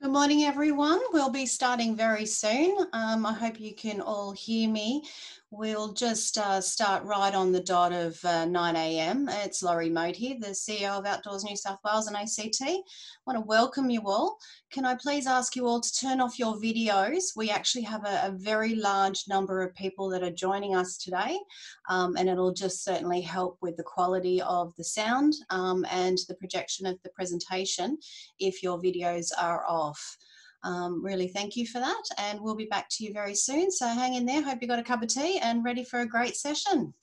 Good morning, everyone. We'll be starting very soon. I hope you can all hear me. We'll just start right on the dot of 9 a.m. It's Laurie Mode here, the CEO of Outdoors New South Wales and ACT. I want to welcome you all. Can I please ask you all to turn off your videos? We actually have a very large number of people that are joining us today, and it'll just certainly help with the quality of the sound and the projection of the presentation if your videos are off. Really thank you for that, and we'll be back to you very soon, so hang in there. Hope you got a cup of tea and ready for a great session.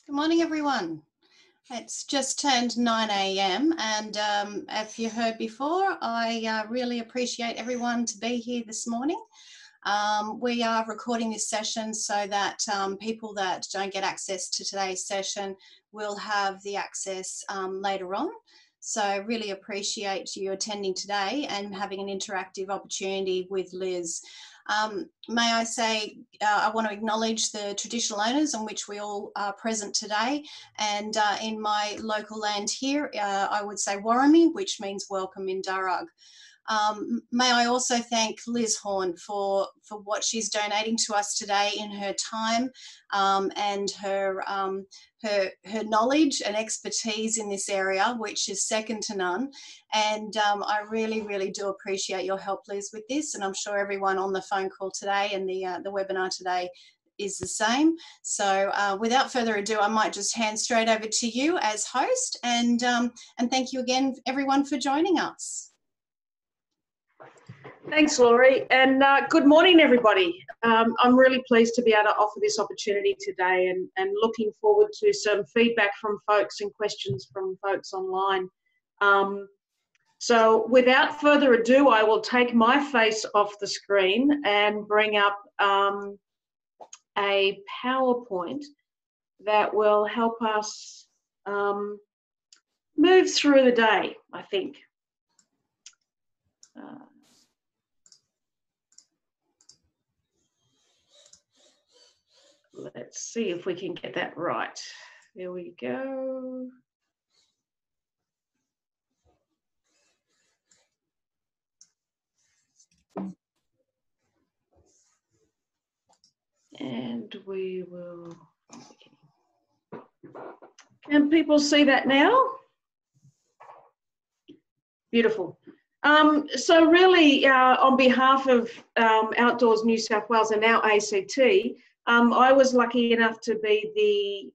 Good morning, everyone. It's just turned 9 a.m. and if you heard before, I really appreciate everyone to be here this morning. We are recording this session so that people that don't get access to today's session will have the access later on. So really appreciate you attending today and having an interactive opportunity with Liz. May I say, I want to acknowledge the traditional owners on which we all are present today. And in my local land here, I would say Warrami, which means welcome in Darug. May I also thank Liz Horne for what she's donating to us today in her time and her knowledge and expertise in this area, which is second to none. And I really, really do appreciate your help, Liz, with this. And I'm sure everyone on the phone call today and the webinar today is the same. So without further ado, I might just hand straight over to you as host. And thank you again, everyone, for joining us. Thanks, Laurie, and good morning, everybody. I'm really pleased to be able to offer this opportunity today and looking forward to some feedback from folks and questions from folks online. So without further ado, I will take my face off the screen and bring up a PowerPoint that will help us move through the day, I think. Let's see if we can get that right. There we go. And we will, can people see that now? Beautiful. So really, on behalf of Outdoors New South Wales and now ACT, I was lucky enough to be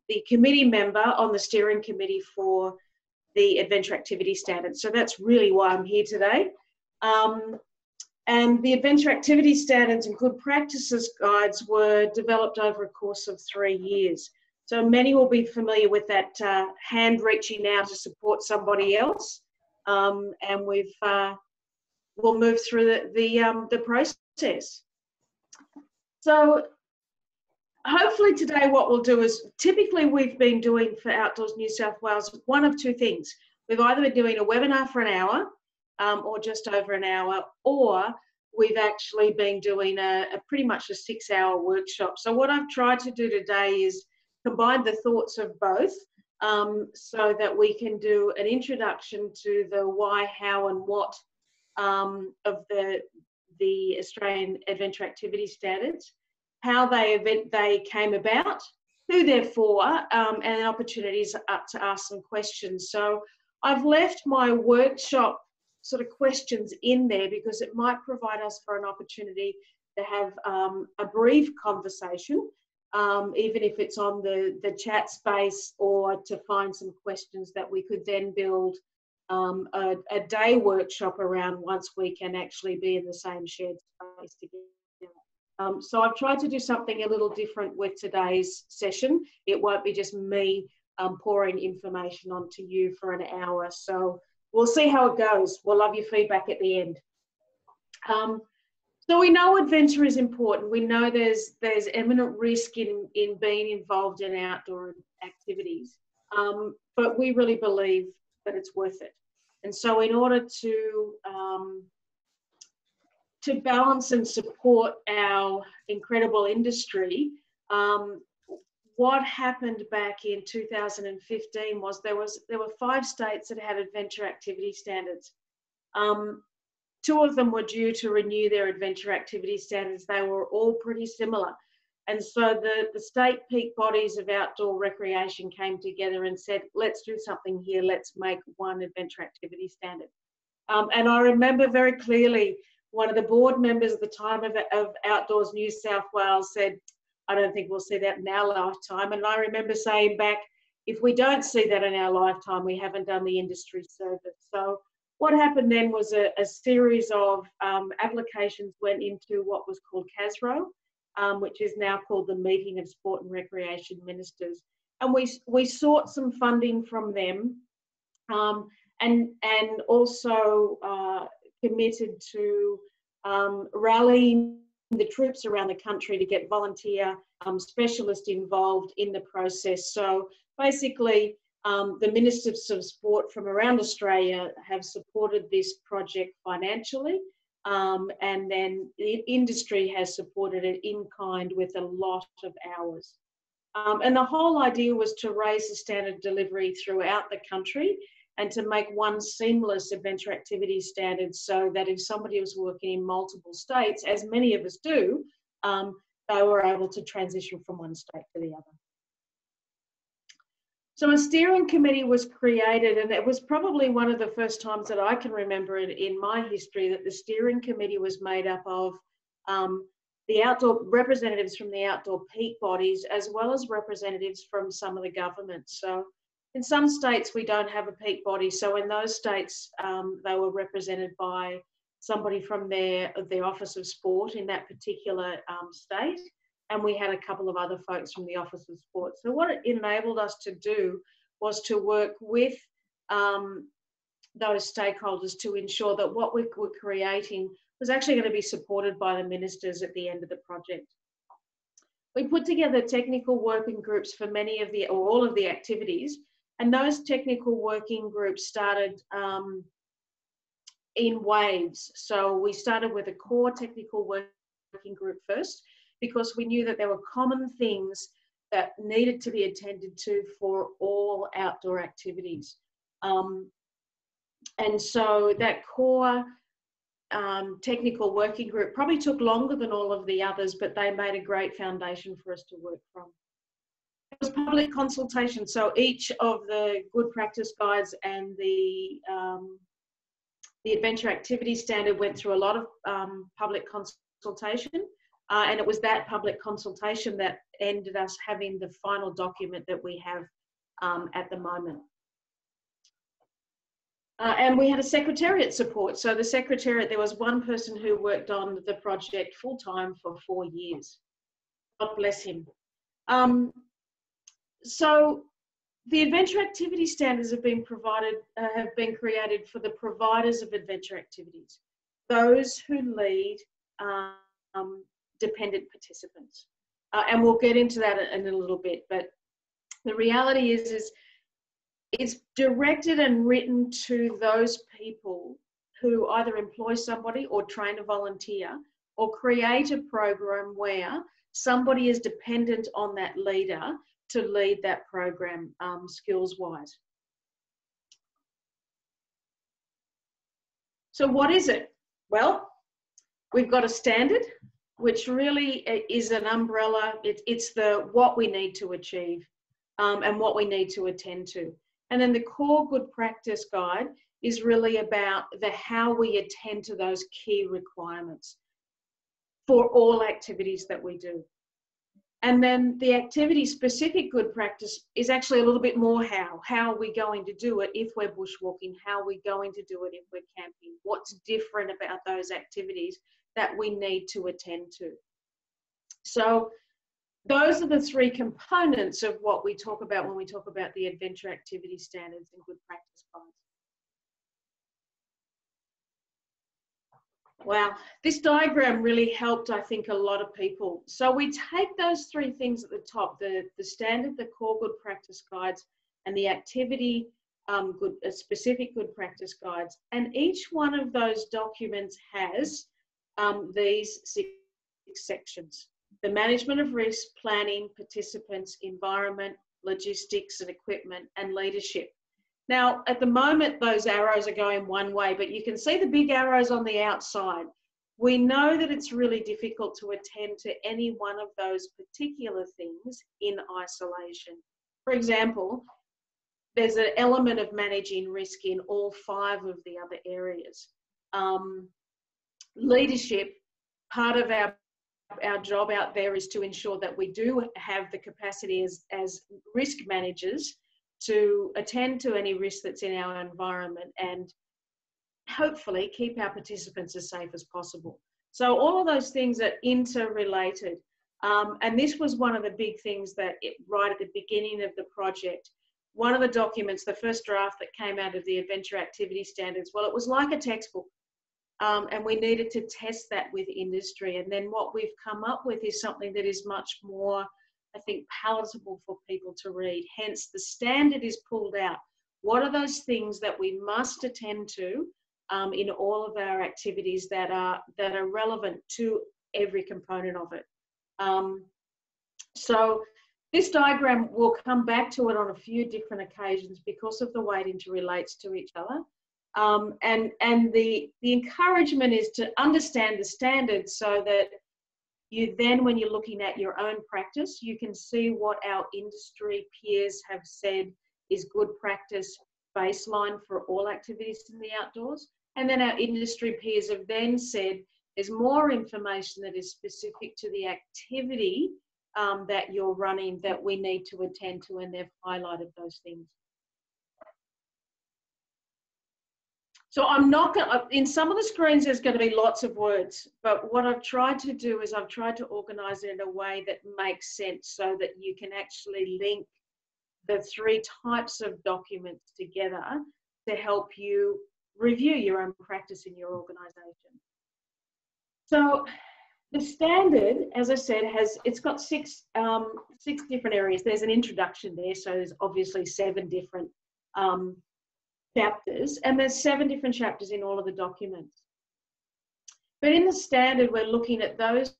the committee member on the steering committee for the Adventure Activity Standards. So that's really why I'm here today. And the Adventure Activity Standards and Good Practices Guides were developed over a course of 3 years. So many will be familiar with that hand reaching out to support somebody else. And we'll move through the process. So hopefully today what we'll do is, typically we've been doing for Outdoors New South Wales one of two things. We've either been doing a webinar for an hour or just over an hour, or we've actually been doing a pretty much a 6-hour workshop. So what I've tried to do today is combine the thoughts of both, so that we can do an introduction to the why, how and what of the Australian Adventure Activity Standards, how they came about, who they're for, and opportunities to ask some questions. So I've left my workshop sort of questions in there because it might provide us for an opportunity to have a brief conversation, even if it's on the chat space, or to find some questions that we could then build a day workshop around once we can actually be in the same shared space together. So I've tried to do something a little different with today's session. It won't be just me pouring information onto you for an hour. So we'll see how it goes. We'll love your feedback at the end. So we know adventure is important. We know there's eminent risk in being involved in outdoor activities, but we really believe that it's worth it. And so in order to balance and support our incredible industry, what happened back in 2015 was there were 5 states that had adventure activity standards. 2 of them were due to renew their adventure activity standards. They were all pretty similar. And so the state peak bodies of outdoor recreation came together and said, let's do something here. Let's make one adventure activity standard. And I remember very clearly one of the board members at the time of Outdoors New South Wales said, I don't think we'll see that in our lifetime. And I remember saying back, if we don't see that in our lifetime, we haven't done the industry service. So what happened then was a series of applications went into what was called CASRO, which is now called the Meeting of Sport and Recreation Ministers. And we sought some funding from them, and also committed to rallying the troops around the country to get volunteer specialists involved in the process. So basically, the Ministers of Sport from around Australia have supported this project financially, and then the industry has supported it in kind with a lot of hours. And the whole idea was to raise the standard delivery throughout the country and to make one seamless adventure activity standard, so that if somebody was working in multiple states, as many of us do, they were able to transition from one state to the other. So a steering committee was created, and it was probably one of the first times that I can remember in my history that the steering committee was made up of the outdoor representatives from the outdoor peak bodies, as well as representatives from some of the governments. So in some states, we don't have a peak body. So in those states, they were represented by somebody from their Office of Sport in that particular state. And we had a couple of other folks from the Office of Sport. So what it enabled us to do was to work with those stakeholders to ensure that what we were creating was actually going to be supported by the ministers at the end of the project. We put together technical working groups for many of the, or all of the activities, and those technical working groups started in waves. So we started with a core technical working group first, because we knew that there were common things that needed to be attended to for all outdoor activities. And so that core technical working group probably took longer than all of the others, but they made a great foundation for us to work from. It was public consultation. So each of the good practice guides and the adventure activity standard went through a lot of public consultation. And it was that public consultation that ended us having the final document that we have at the moment. And we had a secretariat support. So the secretariat, there was one person who worked on the project full-time for 4 years. God bless him. So the adventure activity standards have been created for the providers of adventure activities, those who lead dependent participants. And we'll get into that in a little bit, but the reality is it's directed and written to those people who either employ somebody or train a volunteer or create a program where somebody is dependent on that leader to lead that program skills-wise. So what is it? Well, we've got a standard, which really is an umbrella. It's the what we need to achieve and what we need to attend to. And then the core good practice guide is really about the how we attend to those key requirements for all activities that we do. And then the activity-specific good practice is actually a little bit more how. How are we going to do it if we're bushwalking? How are we going to do it if we're camping? What's different about those activities that we need to attend to? So those are the three components of what we talk about when we talk about the adventure activity standards and good practice guides. Wow, this diagram really helped, I think, a lot of people. So we take those three things at the top, the standard, the core good practice guides, and the activity specific good practice guides. And each one of those documents has these 6 sections: the management of risk, planning, participants, environment, logistics and equipment, and leadership. Now, at the moment, those arrows are going one way, but you can see the big arrows on the outside. We know that it's really difficult to attend to any one of those particular things in isolation. For example, there's an element of managing risk in all 5 of the other areas. Leadership, part of our job out there is to ensure that we do have the capacity as risk managers to attend to any risk that's in our environment and hopefully keep our participants as safe as possible. So all of those things are interrelated. And this was one of the big things that right at the beginning of the project, one of the documents, the first draft that came out of the Adventure Activity Standards, well, it was like a textbook. And we needed to test that with industry. And then what we've come up with is something that is much more, I think, palatable for people to read. Hence, the standard is pulled out. What are those things that we must attend to in all of our activities that are relevant to every component of it? So this diagram, we'll come back to it on a few different occasions because of the way it interrelates to each other. And the encouragement is to understand the standards so that you then, when you're looking at your own practice, you can see what our industry peers have said is good practice baseline for all activities in the outdoors. And then our industry peers have then said there's more information that is specific to the activity that you're running that we need to attend to, and they've highlighted those things. So I'm not going to, in some of the screens there's going to be lots of words, but what I've tried to do is I've tried to organise it in a way that makes sense so that you can actually link the 3 types of documents together to help you review your own practice in your organisation. So the standard, as I said, it's got 6 different areas. There's an introduction there, so there's obviously 7 different chapters, and there's 7 different chapters in all of the documents. But in the standard, we're looking at those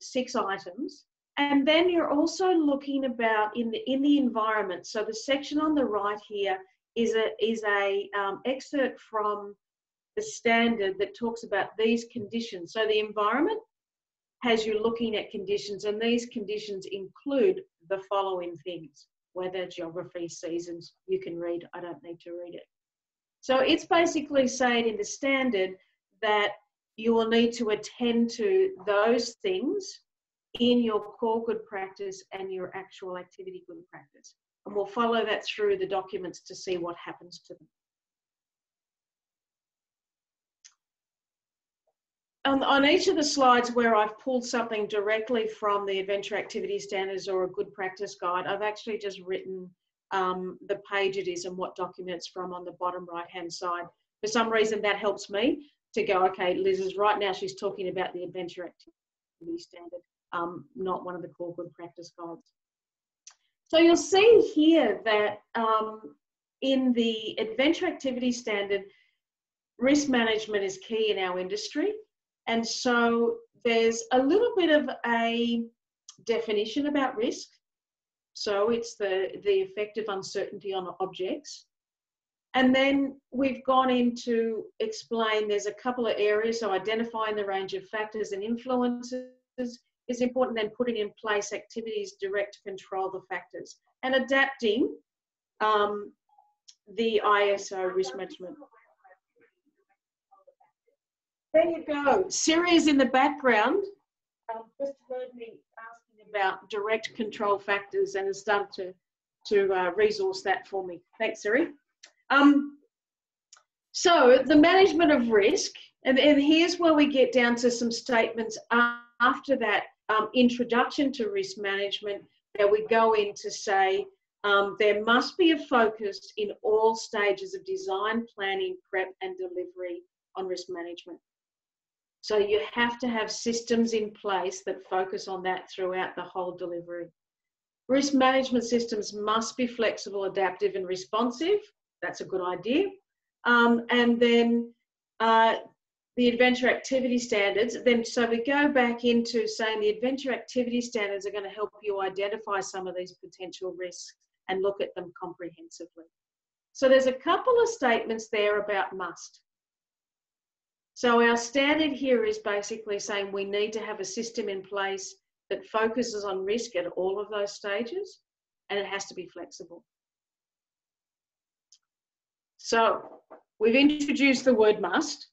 6 items, and then you're also looking about in the environment. So the section on the right here is a excerpt from the standard that talks about these conditions. So the environment has you looking at conditions, and these conditions include the following things: weather, geography, seasons. You can read, I don't need to read it. So it's basically saying in the standard that you will need to attend to those things in your core good practice and your actual activity good practice. And we'll follow that through the documents to see what happens to them. On each of the slides where I've pulled something directly from the Adventure Activity Standards or a good practice guide, I've actually just written the page it is and what document it's from on the bottom right-hand side. For some reason, that helps me to go, okay, Liz is right now, she's talking about the Adventure Activity Standard, not one of the core good practice guides. So you'll see here that in the Adventure Activity Standard, risk management is key in our industry. And so there's a little bit of a definition about risk. So it's the effect of uncertainty on objects. And then we've gone into explain there's a couple of areas. So identifying the range of factors and influences is important, then putting in place activities direct to control the factors and adapting the ISO risk management. There you go. Siri is in the background. Just heard me asking about direct control factors and has started to resource that for me. Thanks, Siri. So the management of risk, and here's where we get down to some statements after that introduction to risk management, that we go in to say there must be a focus in all stages of design, planning, prep and delivery on risk management. So you have to have systems in place that focus on that throughout the whole delivery. Risk management systems must be flexible, adaptive and responsive. That's a good idea. And then the adventure activity standards. So we go back into saying the adventure activity standards are going to help you identify some of these potential risks and look at them comprehensively. So there's a couple of statements there about must. So our standard here is basically saying we need to have a system in place that focuses on risk at all of those stages, and it has to be flexible. So we've introduced the word must,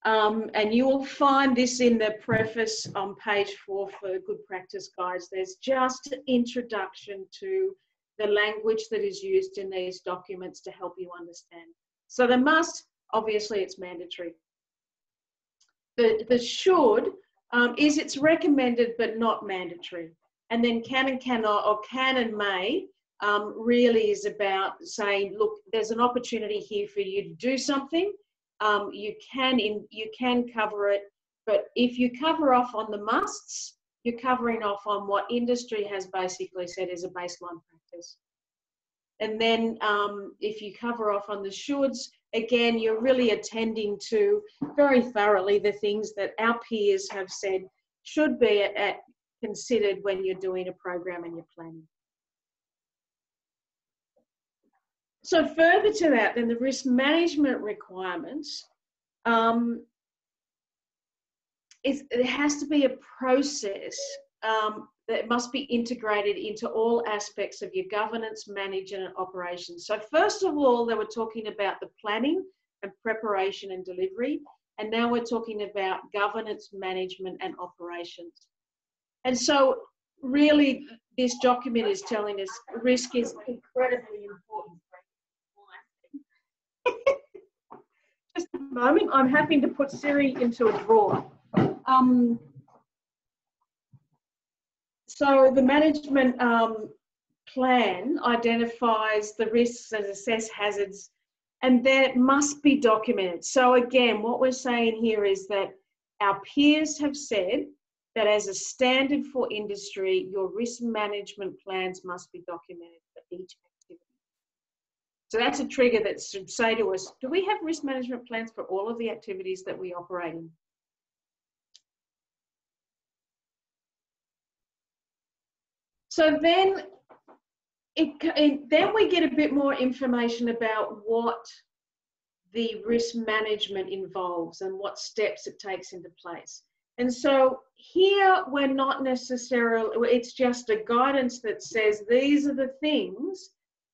and you will find this in the preface on page 4 for Good Practice Guides. There's just an introduction to the language that is used in these documents to help you understand. So the must, obviously it's mandatory. The should is it's recommended but not mandatory. And then can and cannot, or can and may, really is about saying, look, there's an opportunity here for you to do something. You can cover it, but if you cover off on the musts, you're covering off on what industry has basically said is a baseline practice. And then if you cover off on the shoulds, again, you're really attending to very thoroughly the things that our peers have said should be considered when you're doing a program and you're planning. So further to that, then the risk management requirements, it has to be a process that must be integrated into all aspects of your governance, management and operations. So first of all, they were talking about the planning and preparation and delivery. And now we're talking about governance, management and operations. And so really this document is telling us risk is incredibly important. Just a moment, I'm having to put Siri into a drawer. So the management plan identifies the risks and assess hazards, and that must be documented. So again, what we're saying here is that our peers have said that as a standard for industry, your risk management plans must be documented for each activity. So that's a trigger that should say to us, do we have risk management plans for all of the activities that we operate in? So then, then we get a bit more information about what the risk management involves and what steps it takes into place. And so here we're not necessarily, it's just a guidance that says these are the things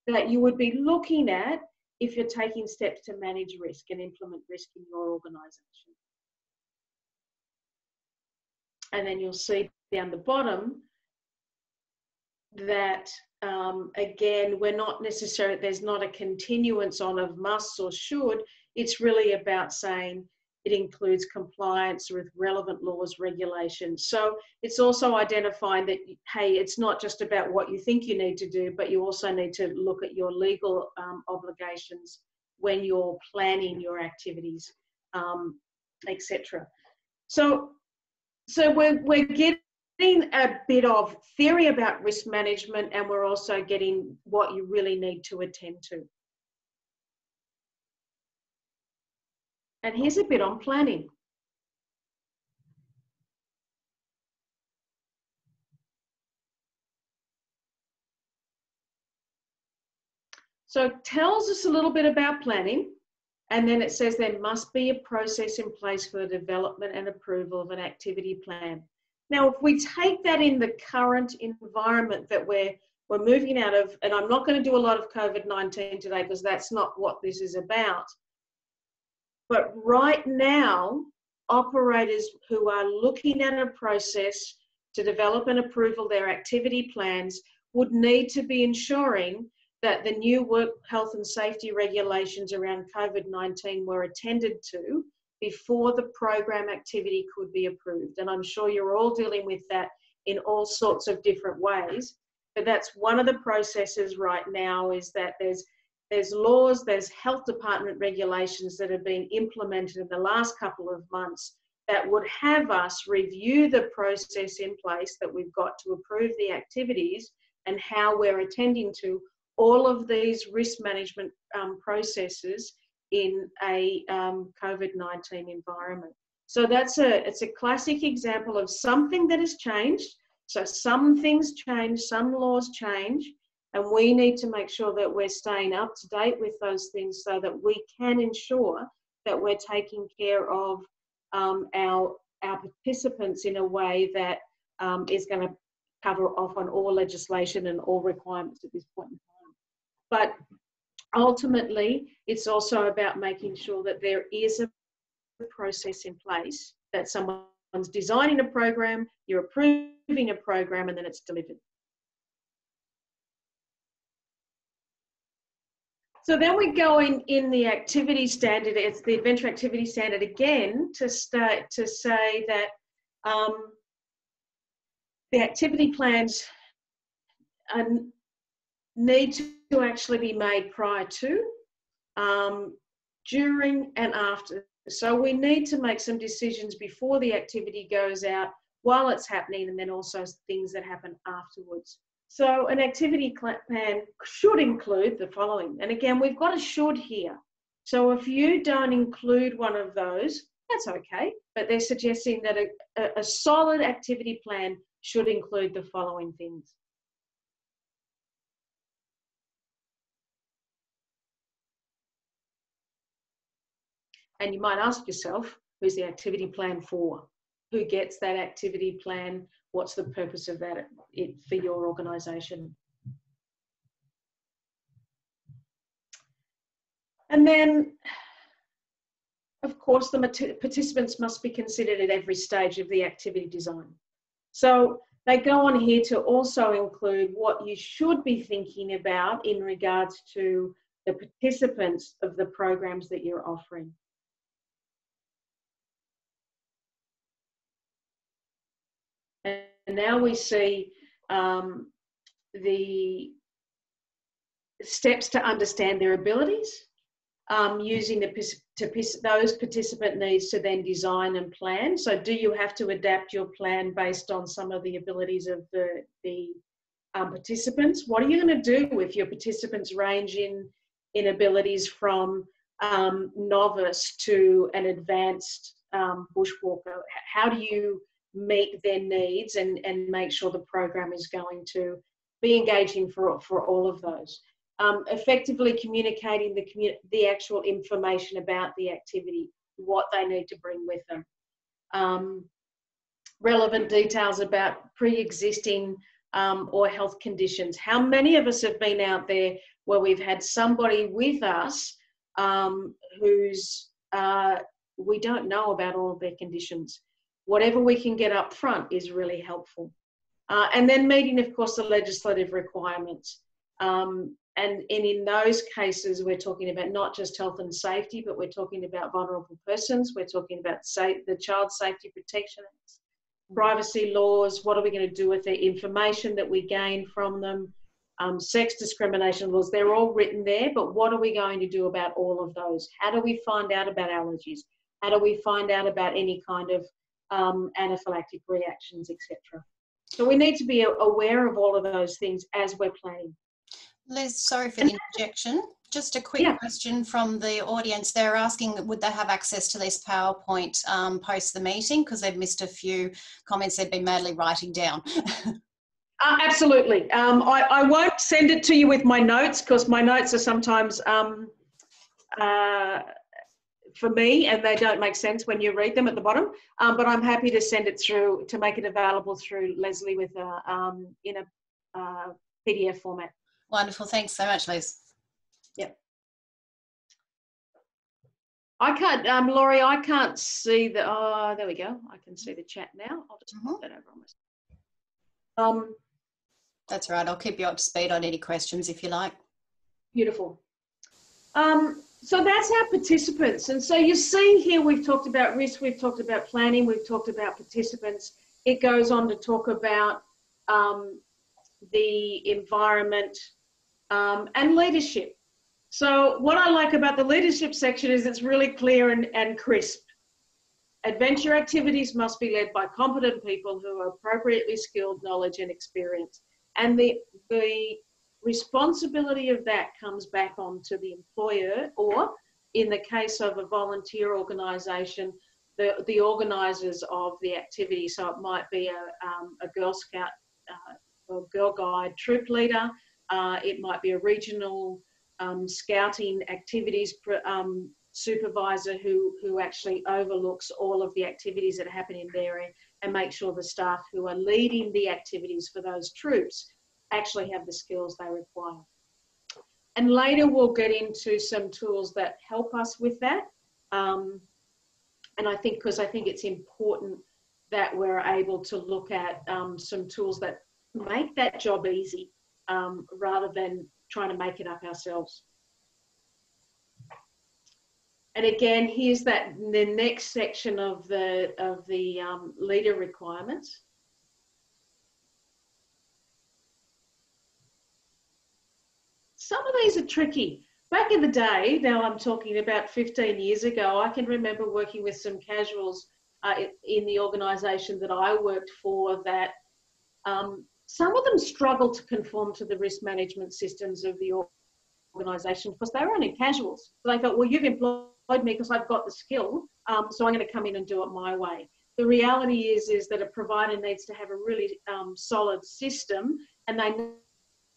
that you would be looking at if you're taking steps to manage risk and implement risk in your organisation. And then you'll see down the bottom that again, we're not necessarily, there's not a continuance on of must or should. It's really about saying it includes compliance with relevant laws, regulations. So it's also identifying that, hey, it's not just about what you think you need to do, but you also need to look at your legal obligations when you're planning your activities, etc. So we're getting a bit of theory about risk management, and we're also getting what you really need to attend to. And here's a bit on planning. So it tells us a little bit about planning, and then it says there must be a process in place for the development and approval of an activity plan. Now, if we take that in the current environment that we're moving out of, and I'm not going to do a lot of COVID-19 today because that's not what this is about, but right now, operators who are looking at a process to develop and approval their activity plans would need to be ensuring that the new work health and safety regulations around COVID-19 were attended to before the program activity could be approved. And I'm sure you're all dealing with that in all sorts of different ways. But that's one of the processes right now, is that there's laws, there's health department regulations that have been implemented in the last couple of months that would have us review the process in place that we've got to approve the activities and how we're attending to all of these risk management processes in a COVID-19 environment. So it's a classic example of something that has changed. So some things change, some laws change, and we need to make sure that we're staying up to date with those things so that we can ensure that we're taking care of our participants in a way that is going to cover off on all legislation and all requirements at this point in time. But ultimately, it's also about making sure that there is a process in place, that someone's designing a program, you're approving a program, and then it's delivered. So then we go in the activity standard, it's the adventure activity standard again, to say that the activity plans need to actually be made prior to, during and after. So we need to make some decisions before the activity goes out, while it's happening, and then also things that happen afterwards. So an activity plan should include the following. And again, we've got a should here. So if you don't include one of those, that's okay. But they're suggesting that a solid activity plan should include the following things. And you might ask yourself, who's the activity plan for? Who gets that activity plan? What's the purpose of that for your organisation? And then, of course, the participants must be considered at every stage of the activity design. So they go on here to also include what you should be thinking about in regards to the participants of the programs that you're offering. And now we see the steps to understand their abilities, using those participant needs to then design and plan. So do you have to adapt your plan based on some of the abilities of the participants? What are you going to do if your participants range in abilities from novice to an advanced bushwalker? How do you meet their needs and make sure the program is going to be engaging for all of those? Effectively communicating the actual information about the activity, what they need to bring with them. Relevant details about pre-existing or health conditions. How many of us have been out there where we've had somebody with us who's we don't know about all of their conditions? Whatever we can get up front is really helpful. And then meeting, of course, the legislative requirements. And in those cases, we're talking about not just health and safety, but we're talking about vulnerable persons. We're talking about the Child Safety Protection Acts, privacy laws. What are we going to do with the information that we gain from them? Sex discrimination laws, they're all written there, but what are we going to do about all of those? How do we find out about allergies? How do we find out about any kind of anaphylactic reactions, etc.? So we need to be aware of all of those things as we're planning. Liz, sorry for the interjection. Just a quick question from the audience. They're asking, would they have access to this PowerPoint post the meeting? Because they've missed a few comments they've been madly writing down. Absolutely. I won't send it to you with my notes, because my notes are sometimes for me, and they don't make sense when you read them at the bottom. But I'm happy to send it through, to make it available through Leslie with in a PDF format. Wonderful. Thanks so much, Liz. Yep. I can't, Laurie, I can't see the, oh, there we go. I can see the chat now. I'll just pop that over on my. That's right. I'll keep you up to speed on any questions if you like. Beautiful. So that's our participants. And so you see here, we've talked about risk, we've talked about planning, we've talked about participants. It goes on to talk about the environment and leadership. So what I like about the leadership section is it's really clear and crisp. Adventure activities must be led by competent people who are appropriately skilled, knowledge and experience. And the responsibility of that comes back onto the employer, or in the case of a volunteer organisation, the organisers of the activity. So it might be a Girl Scout or Girl Guide troop leader. It might be a regional scouting activities supervisor who actually overlooks all of the activities that happen in their area and make sure the staff who are leading the activities for those troops actually have the skills they require. And later we'll get into some tools that help us with that. And I think, because I think it's important that we're able to look at some tools that make that job easy rather than trying to make it up ourselves. And again, here's the next section of the leader requirements. Some of these are tricky. Back in the day, now I'm talking about 15 years ago, I can remember working with some casuals in the organisation that I worked for, that some of them struggled to conform to the risk management systems of the organisation because they were only casuals. So they thought, well, you've employed me because I've got the skill, so I'm going to come in and do it my way. The reality is that a provider needs to have a really solid system, and they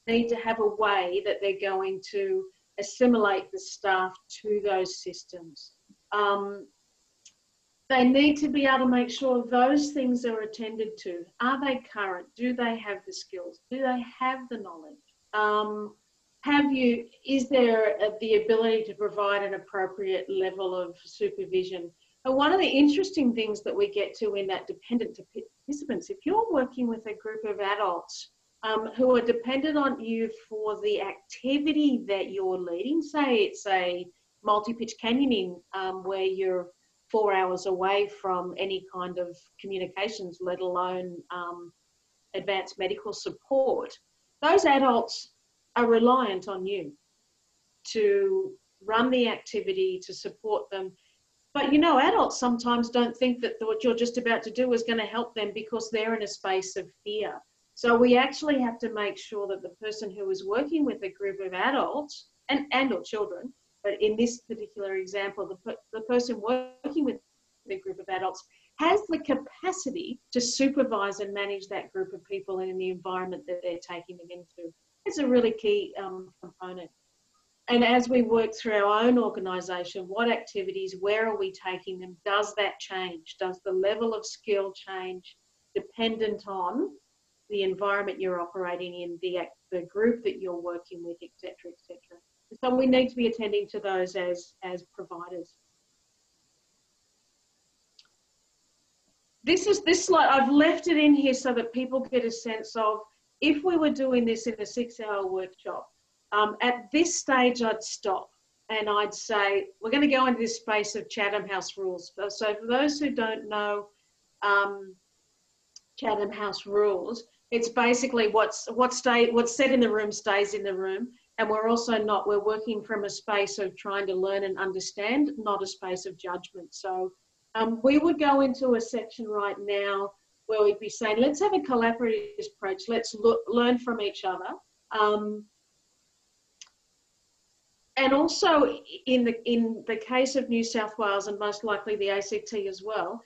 need to have a way that they're going to assimilate the staff to those systems. They need to be able to make sure those things are attended to. Are they current? Do they have the skills? Do they have the knowledge? Is there the ability to provide an appropriate level of supervision? And one of the interesting things that we get to in that dependent participants, if you're working with a group of adults who are dependent on you for the activity that you're leading, say it's a multi-pitch canyoning where you're 4 hours away from any kind of communications, let alone advanced medical support, those adults are reliant on you to run the activity, to support them. But you know, adults sometimes don't think that what you're just about to do is going to help them because they're in a space of fear. So we actually have to make sure that the person who is working with a group of adults and or children, but in this particular example, the person working with the group of adults has the capacity to supervise and manage that group of people in the environment that they're taking them into. It's a really key component. And as we work through our own organisation, what activities, where are we taking them? Does that change? Does the level of skill change dependent on the environment you're operating in, the group that you're working with, et cetera, et cetera? So we need to be attending to those as providers. This slide, I've left it in here so that people get a sense of, if we were doing this in a 6-hour workshop, at this stage I'd stop and I'd say, we're going to go into this space of Chatham House rules. So for those who don't know Chatham House rules, it's basically what's said in the room stays in the room. And we're working from a space of trying to learn and understand, not a space of judgment. So we would go into a section right now where we'd be saying, let's have a collaborative approach. Let's learn from each other. And also in the case of New South Wales and most likely the ACT as well,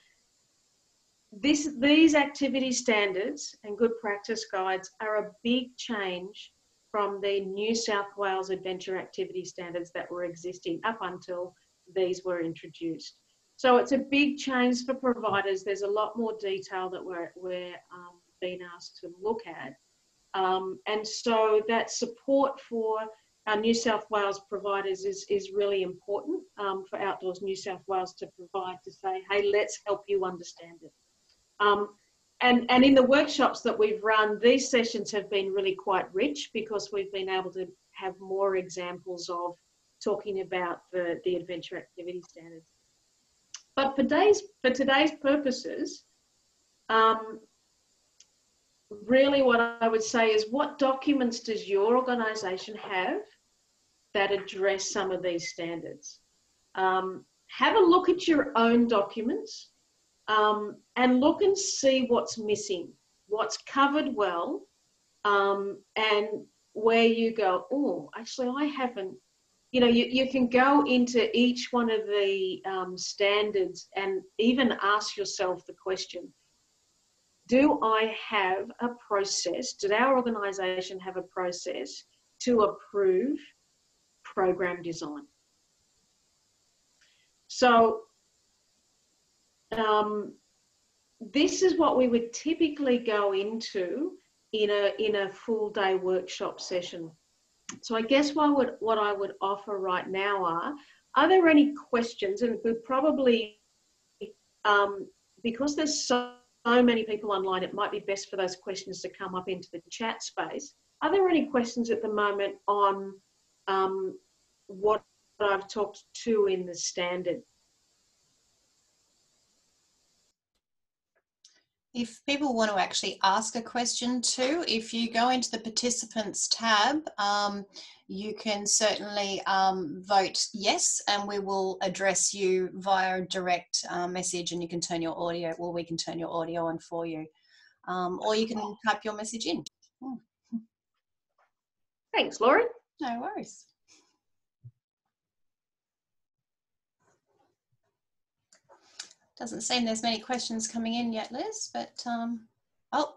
these activity standards and good practice guides are a big change from the New South Wales adventure activity standards that were existing up until these were introduced. So it's a big change for providers. There's a lot more detail that we're being asked to look at. And so that support for our New South Wales providers is really important for Outdoors New South Wales to provide, to say, hey, let's help you understand it. And in the workshops that we've run, these sessions have been really quite rich because we've been able to have more examples of talking about the adventure activity standards. But for today's purposes, really what I would say is, what documents does your organisation have that address some of these standards? Have a look at your own documents. And look and see what's missing, what's covered well, and where you go, oh, actually I haven't, you can go into each one of the standards and even ask yourself the question, do I have a process, did our organisation have a process to approve program design? So, this is what we would typically go into in a full day workshop session. So I guess what I would offer right now are there any questions? And we probably, because there's so many people online, it might be best for those questions to come up into the chat space. Are there any questions at the moment on what I've talked to in the standard? If people want to actually ask a question too, if you go into the participants tab, you can certainly vote yes, and we will address you via direct message, and you can turn your audio, well, we can turn your audio on for you, or you can type your message in. Thanks, Laurie. No worries. Doesn't seem there's many questions coming in yet, Liz, but, oh,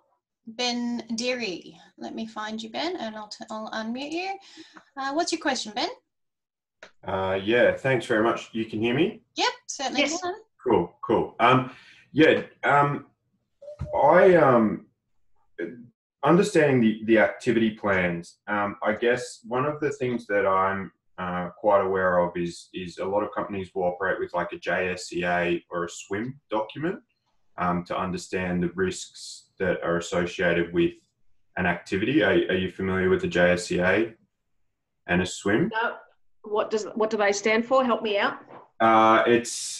Ben Deary. Let me find you, Ben, and I'll unmute you. What's your question, Ben? Yeah, thanks very much. You can hear me? Yep, certainly yes. can. Cool. Understanding the activity plans, I guess one of the things that I'm quite aware of is a lot of companies will operate with like a JSCA or a SWIM document to understand the risks that are associated with an activity. Are you familiar with the JSCA and a SWIM? No. What do they stand for? Help me out.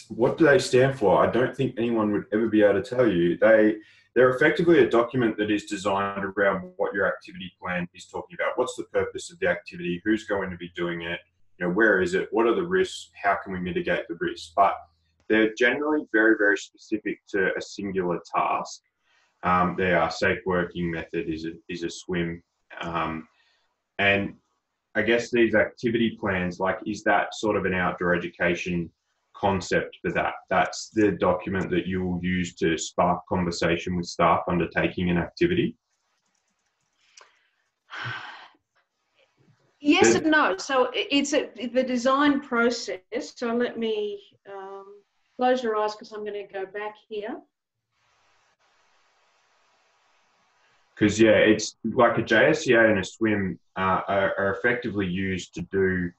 What do they stand for? I don't think anyone would ever be able to tell you. They're effectively a document that is designed around what your activity plan is talking about. What's the purpose of the activity? Who's going to be doing it? Where is it? What are the risks? How can we mitigate the risks? But they're generally very, very specific to a singular task. Their safe working method is a SWIM. And I guess these activity plans, is that sort of an outdoor education concept for that? That's the document that you will use to spark conversation with staff undertaking an activity? Yes and no. So it's the design process. So let me close your eyes because I'm going to go back here. Because, yeah, it's like a JSCA and a SWIM are effectively used to do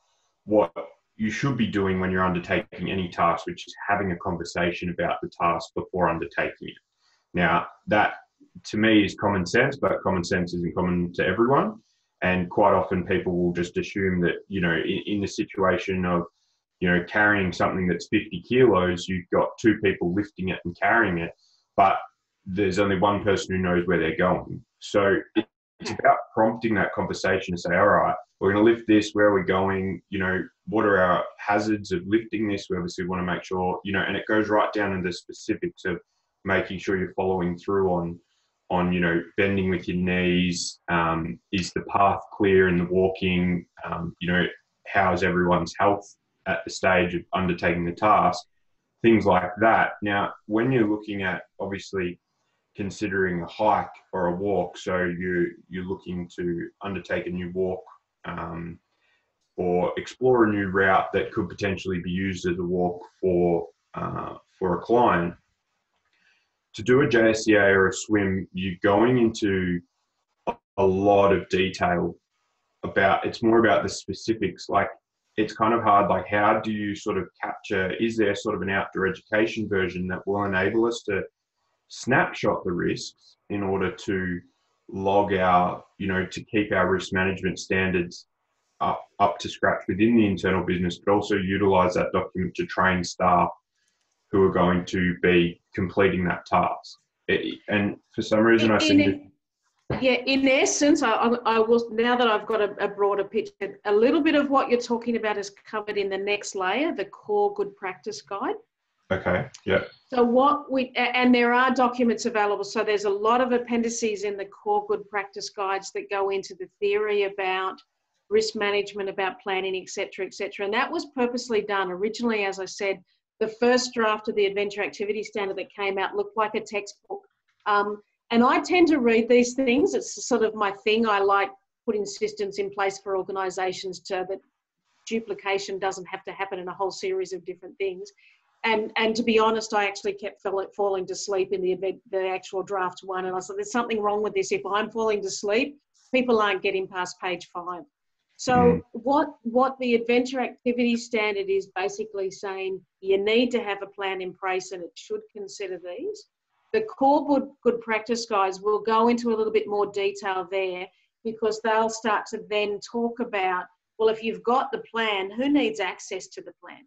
what you should be doing when you're undertaking any task, which is having a conversation about the task before undertaking it. Now, that to me is common sense, but common sense isn't common to everyone. And quite often people will just assume that, in the situation of, carrying something that's 50 kilos, you've got two people lifting it and carrying it, but there's only one person who knows where they're going. So it's about prompting that conversation to say, all right, we're going to lift this, where are we going? What are our hazards of lifting this? We obviously want to make sure, and it goes right down into the specifics of making sure you're following through on bending with your knees. Is the path clear in the walking? how's everyone's health at the stage of undertaking the task, things like that. Now, when you're looking at obviously considering a hike or a walk, so you're looking to undertake a new walk or explore a new route that could potentially be used as a walk for a client. To do a JSCA or a swim, you're going into a lot of detail about, it's more about the specifics. Like, it's kind of hard, like, how do you sort of capture, is there sort of an outdoor education version that will enable us to snapshot the risks in order to log our, to keep our risk management standards up to scratch within the internal business, but also utilize that document to train staff who are going to be completing that task. And for some reason, I think in essence, I will, now that I've got a broader picture, a little bit of what you're talking about is covered in the next layer, the core good practice guide. Okay, yeah. So and there are documents available. So there's a lot of appendices in the core good practice guides that go into the theory about risk management, about planning, et cetera, et cetera. And that was purposely done. Originally, as I said, the first draft of the Adventure Activity Standard that came out looked like a textbook. And I tend to read these things. It's sort of my thing. I like putting systems in place for organisations so that duplication doesn't have to happen in a whole series of different things. And to be honest, I actually kept falling to sleep in the actual draft one. And I thought, there's something wrong with this. If I'm falling to sleep, people aren't getting past page 5. So what the Adventure Activity Standard is basically saying, you need to have a plan in place and it should consider these. The core good practice guides will go into a little bit more detail there, because they'll start to then talk about, well, if you've got the plan, who needs access to the plan?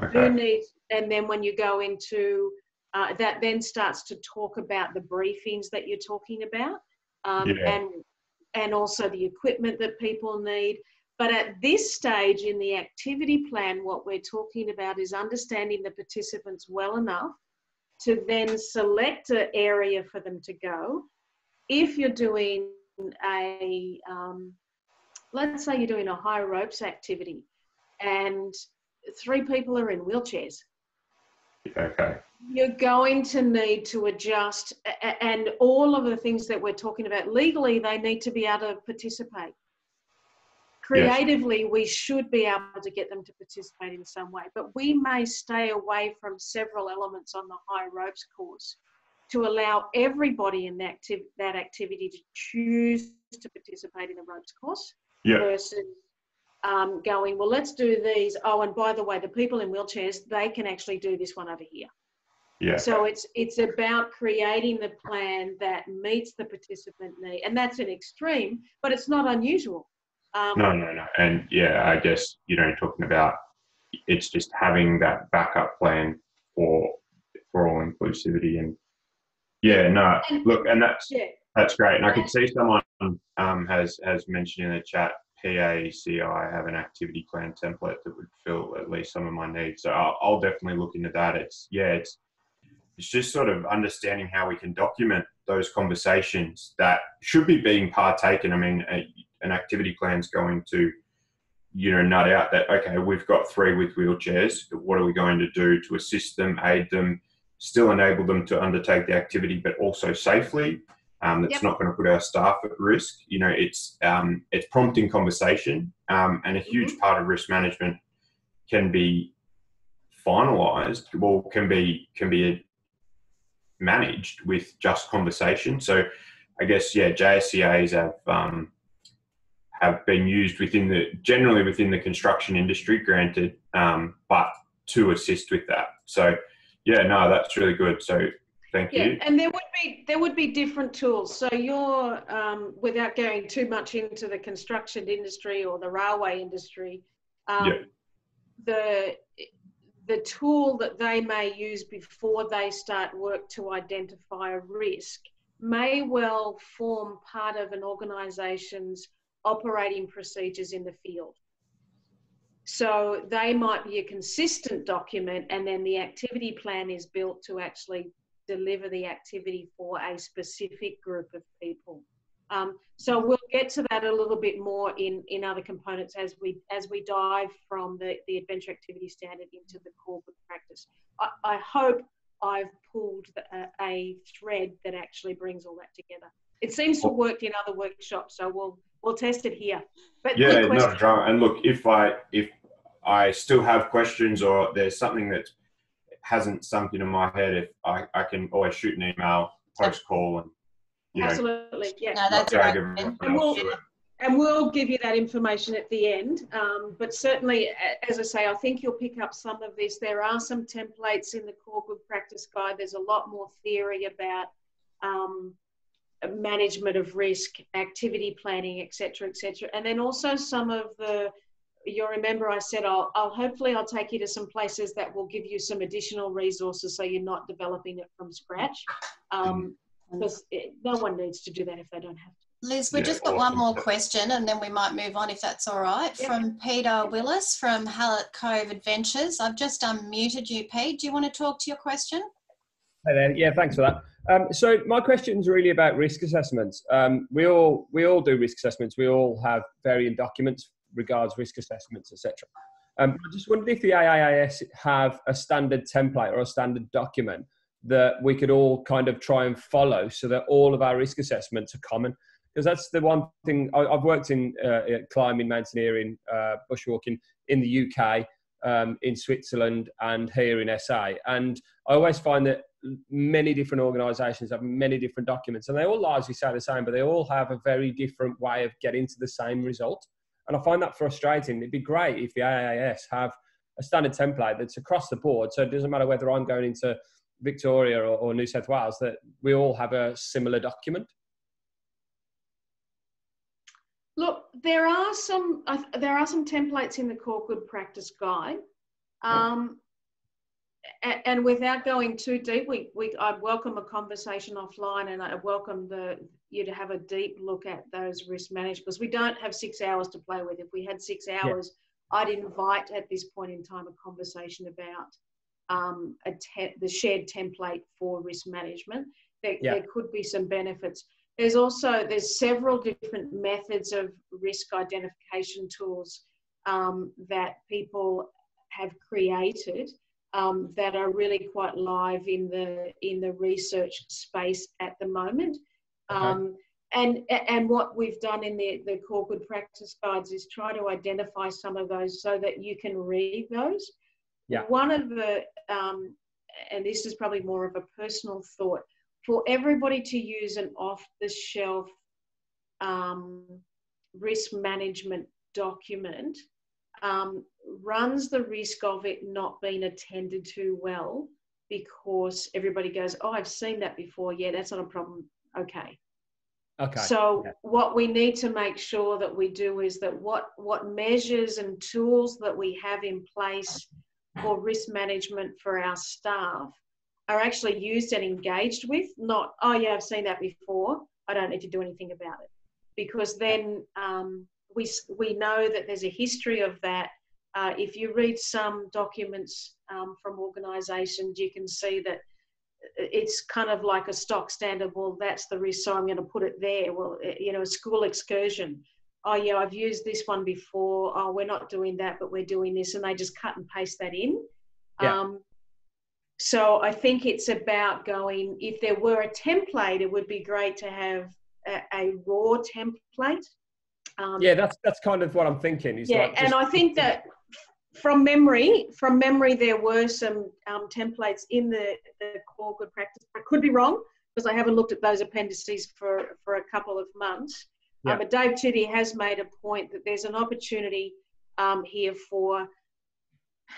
Okay. Who needs, and then when you go into, that then starts to talk about the briefings that you're talking about, and also the equipment that people need. But at this stage in the activity plan, what we're talking about is understanding the participants well enough to then select an area for them to go. If you're doing let's say you're doing a high ropes activity and 3 people are in wheelchairs. Okay. You're going to need to adjust, and all of the things that we're talking about legally, they need to be able to participate. Creatively, we should be able to get them to participate in some way, but we may stay away from several elements on the high ropes course to allow everybody in that activity to choose to participate in the ropes course versus going, well, let's do these. Oh, and by the way, the people in wheelchairs, they can actually do this one over here. Yeah. So it's about creating the plan that meets the participant need. And that's an extreme, but it's not unusual. No. And I guess, talking about, it's just having that backup plan for all inclusivity. And that's great. And I could see someone has mentioned in the chat, PACI have an activity plan template that would fill at least some of my needs. So I'll definitely look into that. It's just sort of understanding how we can document those conversations that should be being partaken. I mean, an activity plan is going to, nut out that, okay, we've got 3 with wheelchairs. What are we going to do to assist them, aid them, still enable them to undertake the activity, but also safely? That's not going to put our staff at risk. It's prompting conversation, and a huge part of risk management can be finalised, or can be managed with just conversation. So I guess, JSCAs have been used generally within the construction industry, granted, but to assist with that. So that's really good. So thank you. And there would be different tools. So you're, without going too much into the construction industry or the railway industry, the tool that they may use before they start work to identify a risk may well form part of an organisation's operating procedures in the field. So they might be a consistent document, and then the activity plan is built to actually deliver the activity for a specific group of people. So we'll get to that a little bit more in other components as we dive from the adventure activity standard into the core good practice. I hope I've pulled a thread that actually brings all that together. It seems to have worked in other workshops, so we'll test it here. But yeah, not a drama. And look, if I still have questions or there's something that hasn't sunk into my head, if I can always shoot an email, post call, and absolutely, yeah. No, that's drag right. everyone else through it. And we'll give you that information at the end. But certainly, as I say, I think you'll pick up some of this. There are some templates in the Core Good Practice Guide. There's a lot more theory about management of risk, activity planning, et cetera, et cetera. And then also some of you'll remember I said hopefully I'll take you to some places that will give you some additional resources so you're not developing it from scratch. Because no one needs to do that if they don't have to. Liz, we've just got one more question and then we might move on if that's all right. Yep. From Peter Willis from Hallett Cove Adventures. I've just unmuted you, Pete. Do you want to talk to your question? Hi there. Yeah, thanks for that. So my question is really about risk assessments. We all do risk assessments. We all have varying documents regards risk assessments, etc. I just wondered if the AAAS have a standard template or a standard document that we could all kind of try and follow so that all of our risk assessments are common. Because that's the one thing, I've worked in climbing, mountaineering, bushwalking in the UK, in Switzerland and here in SA. And I always find that many different organisations have many different documents and they all largely say the same, but they all have a very different way of getting to the same result. And I find that frustrating. It'd be great if the AAAS have a standard template that's across the board. So it doesn't matter whether I'm going into Victoria or New South Wales, that we all have a similar document. Look, there are some templates in the Core Good Practice Guide, and without going too deep, I'd welcome a conversation offline, and I welcome you to have a deep look at those risk management, because we don't have 6 hours to play with. If we had 6 hours, I'd invite at this point in time a conversation about the shared template for risk management. There could be some benefits. There's several different methods of risk identification tools that people have created that are really quite live in the research space at the moment. Okay. And what we've done in the Core Good Practice Guides is try to identify some of those so that you can read those. Yeah. One of the, and this is probably more of a personal thought, for everybody to use an off-the-shelf risk management document runs the risk of it not being attended to well, because everybody goes, oh, I've seen that before. Yeah, that's not a problem. Okay. So what we need to make sure that we do is that what measures and tools that we have in place for risk management for our staff are actually used and engaged with, not, oh yeah, I've seen that before, I don't need to do anything about it. Because then we know that there's a history of that. If you read some documents from organisations, you can see that it's kind of like a stock standard. Well, that's the risk, so I'm going to put it there. Well, a school excursion. Oh yeah, I've used this one before. Oh, we're not doing that, but we're doing this, and they just cut and paste that in. Yeah. So I think it's about going, if there were a template, it would be great to have a raw template. Yeah, that's kind of what I'm thinking. And I think that from memory, there were some templates in the Core Good Practice. I could be wrong because I haven't looked at those appendices for a couple of months. Yeah. But Dave Chitty has made a point that there's an opportunity here for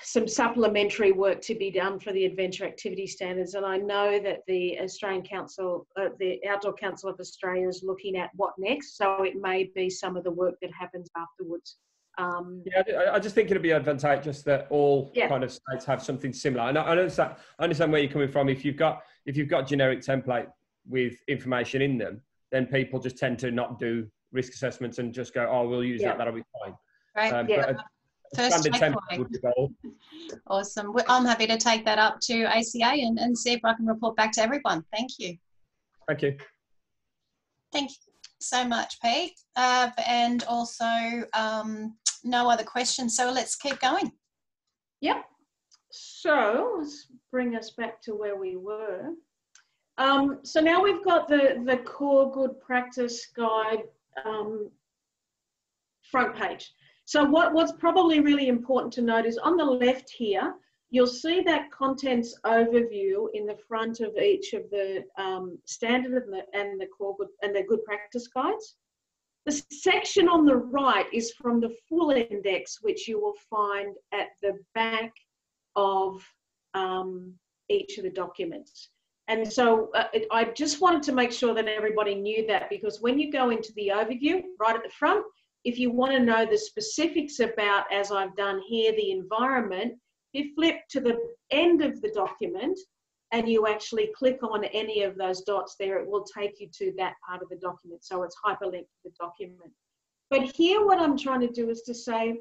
some supplementary work to be done for the adventure activity standards. And I know that the Australian Council, the Outdoor Council of Australia is looking at what next. So it may be some of the work that happens afterwards. I just think it'd be advantageous that all kind of states have something similar. I understand where you're coming from. If you've got generic template with information in them, then people just tend to not do risk assessments and just go, oh, we'll use that, that'll be fine. Right. First awesome. I'm happy to take that up to ACA and see if I can report back to everyone. Thank you. Thank you. Thank you. so much, Pete. And also no other questions, so let's keep going. Yep. So let's bring us back to where we were. So now we've got the Core Good Practice Guide front page. So what's probably really important to note is on the left here, you'll see that contents overview in the front of each of the standard and the Core Good and the Good Practice Guides. The section on the right is from the full index, which you will find at the back of each of the documents. And so I just wanted to make sure that everybody knew that, because when you go into the overview right at the front, if you want to know the specifics about, as I've done here, the environment, you flip to the end of the document and you actually click on any of those dots there, it will take you to that part of the document. So it's hyperlinked to the document. But here what I'm trying to do is to say,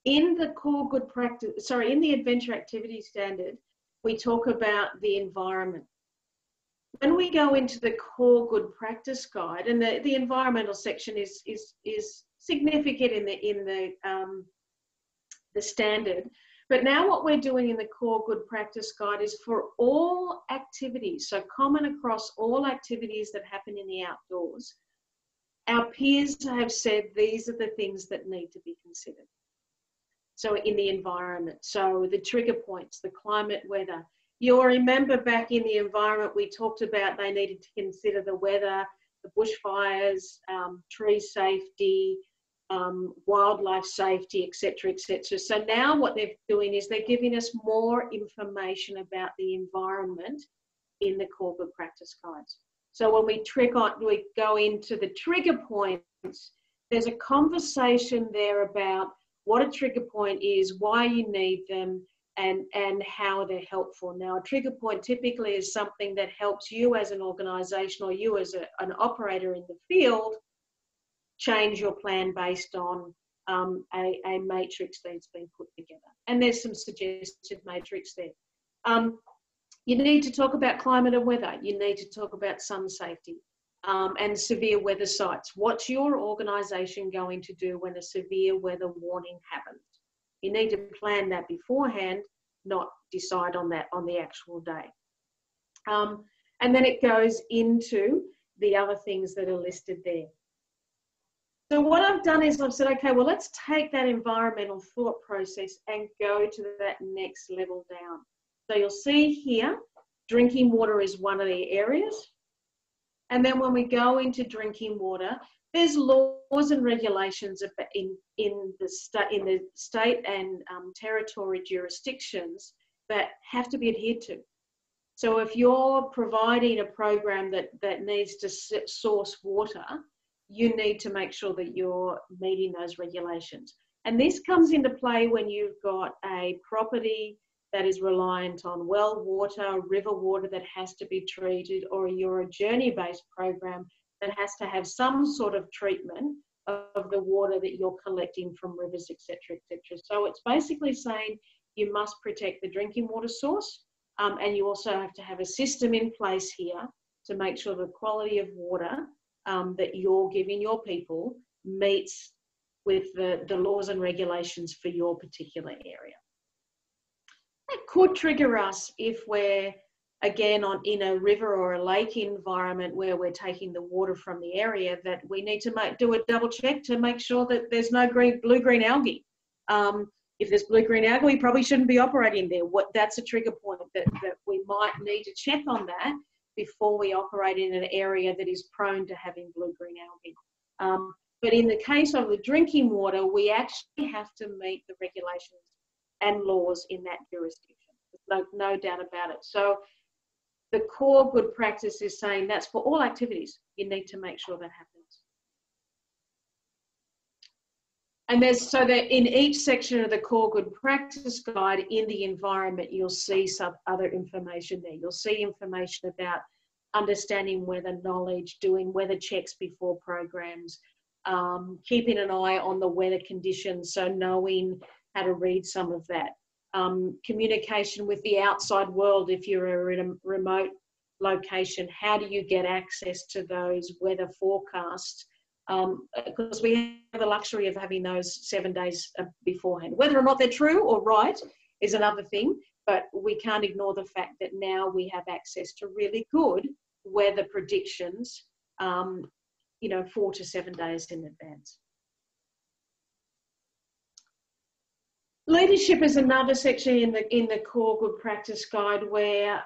in the Core Good Practice, sorry, in the Adventure Activity Standard, we talk about the environment. When we go into the Core Good Practice Guide, and the environmental section is significant in the standard, but now what we're doing in the Core Good Practice Guide is for all activities, so common across all activities that happen in the outdoors, our peers have said these are the things that need to be considered. So in the environment, so the trigger points, the climate, weather. You'll remember back in the environment, we talked about they needed to consider the weather, the bushfires, tree safety, wildlife safety, etc., etc. So now what they're doing is they're giving us more information about the environment in the Core Good Practice Guides. So when we go into the trigger points, there's a conversation there about what a trigger point is, why you need them, and how they're helpful. Now, a trigger point typically is something that helps you as an organisation or you as an operator in the field change your plan based on a matrix that's been put together. And there's some suggested matrix there. You need to talk about climate and weather. You need to talk about sun safety and severe weather sites. What's your organisation going to do when a severe weather warning happens? You need to plan that beforehand, not decide on that on the actual day. And then it goes into the other things that are listed there. So what I've done is I've said, okay, well, let's take that environmental thought process and go to that next level down. So you'll see here, drinking water is one of the areas. And then when we go into drinking water, there's laws and regulations in the state and territory jurisdictions that have to be adhered to. So if you're providing a program that needs to source water, you need to make sure that you're meeting those regulations. And this comes into play when you've got a property that is reliant on well water, river water that has to be treated, or you're a journey-based program that has to have some sort of treatment of the water that you're collecting from rivers, etc., etc. So it's basically saying you must protect the drinking water source, and you also have to have a system in place here to make sure the quality of water that you're giving your people meets with the laws and regulations for your particular area. That could trigger us if we're, again, in a river or a lake environment where we're taking the water from the area, that we need to do a double check to make sure that there's no blue-green algae. If there's blue-green algae, we probably shouldn't be operating there. That's a trigger point that we might need to check on that before we operate in an area that is prone to having blue-green algae. But in the case of the drinking water, we actually have to meet the regulations and laws in that jurisdiction. There's no doubt about it. So the Core Good Practice is saying that's for all activities. You need to make sure that happens. And so that in each section of the Core Good Practice Guide in the environment, you'll see some other information there. You'll see information about understanding weather knowledge, doing weather checks before programs, keeping an eye on the weather conditions, so knowing how to read some of that. Communication with the outside world if you're in a remote location, how do you get access to those weather forecasts? Because we have the luxury of having those 7 days beforehand. Whether or not they're true or right is another thing, but we can't ignore the fact that now we have access to really good weather predictions, 4 to 7 days in advance. Leadership is another section in the core good practice guide where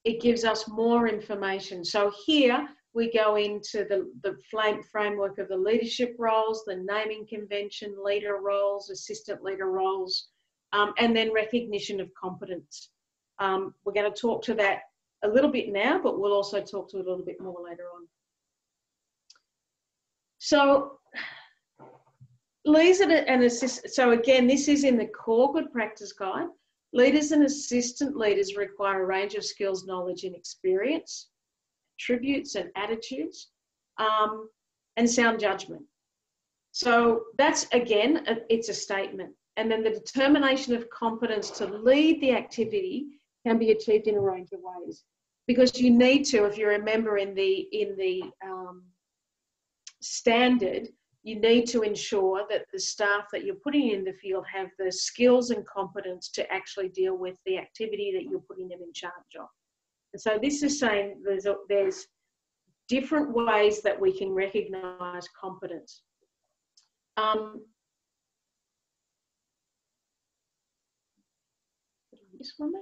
it gives us more information. So here we go into the framework of the leadership roles, the naming convention, leader roles, assistant leader roles, and then recognition of competence. We're going to talk to that a little bit now, but we'll also talk to it a little bit more later on. So leaders and assistants, so again, this is in the core good practice guide. Leaders and assistant leaders require a range of skills, knowledge and experience, attributes and attitudes, and sound judgment. So that's, again, it's a statement. And then the determination of competence to lead the activity can be achieved in a range of ways. Because you need to, if you remember in the standard, you need to ensure that the staff that you're putting in the field have the skills and competence to actually deal with the activity that you're putting them in charge of. And so this is saying there's different ways that we can recognise competence. This one there.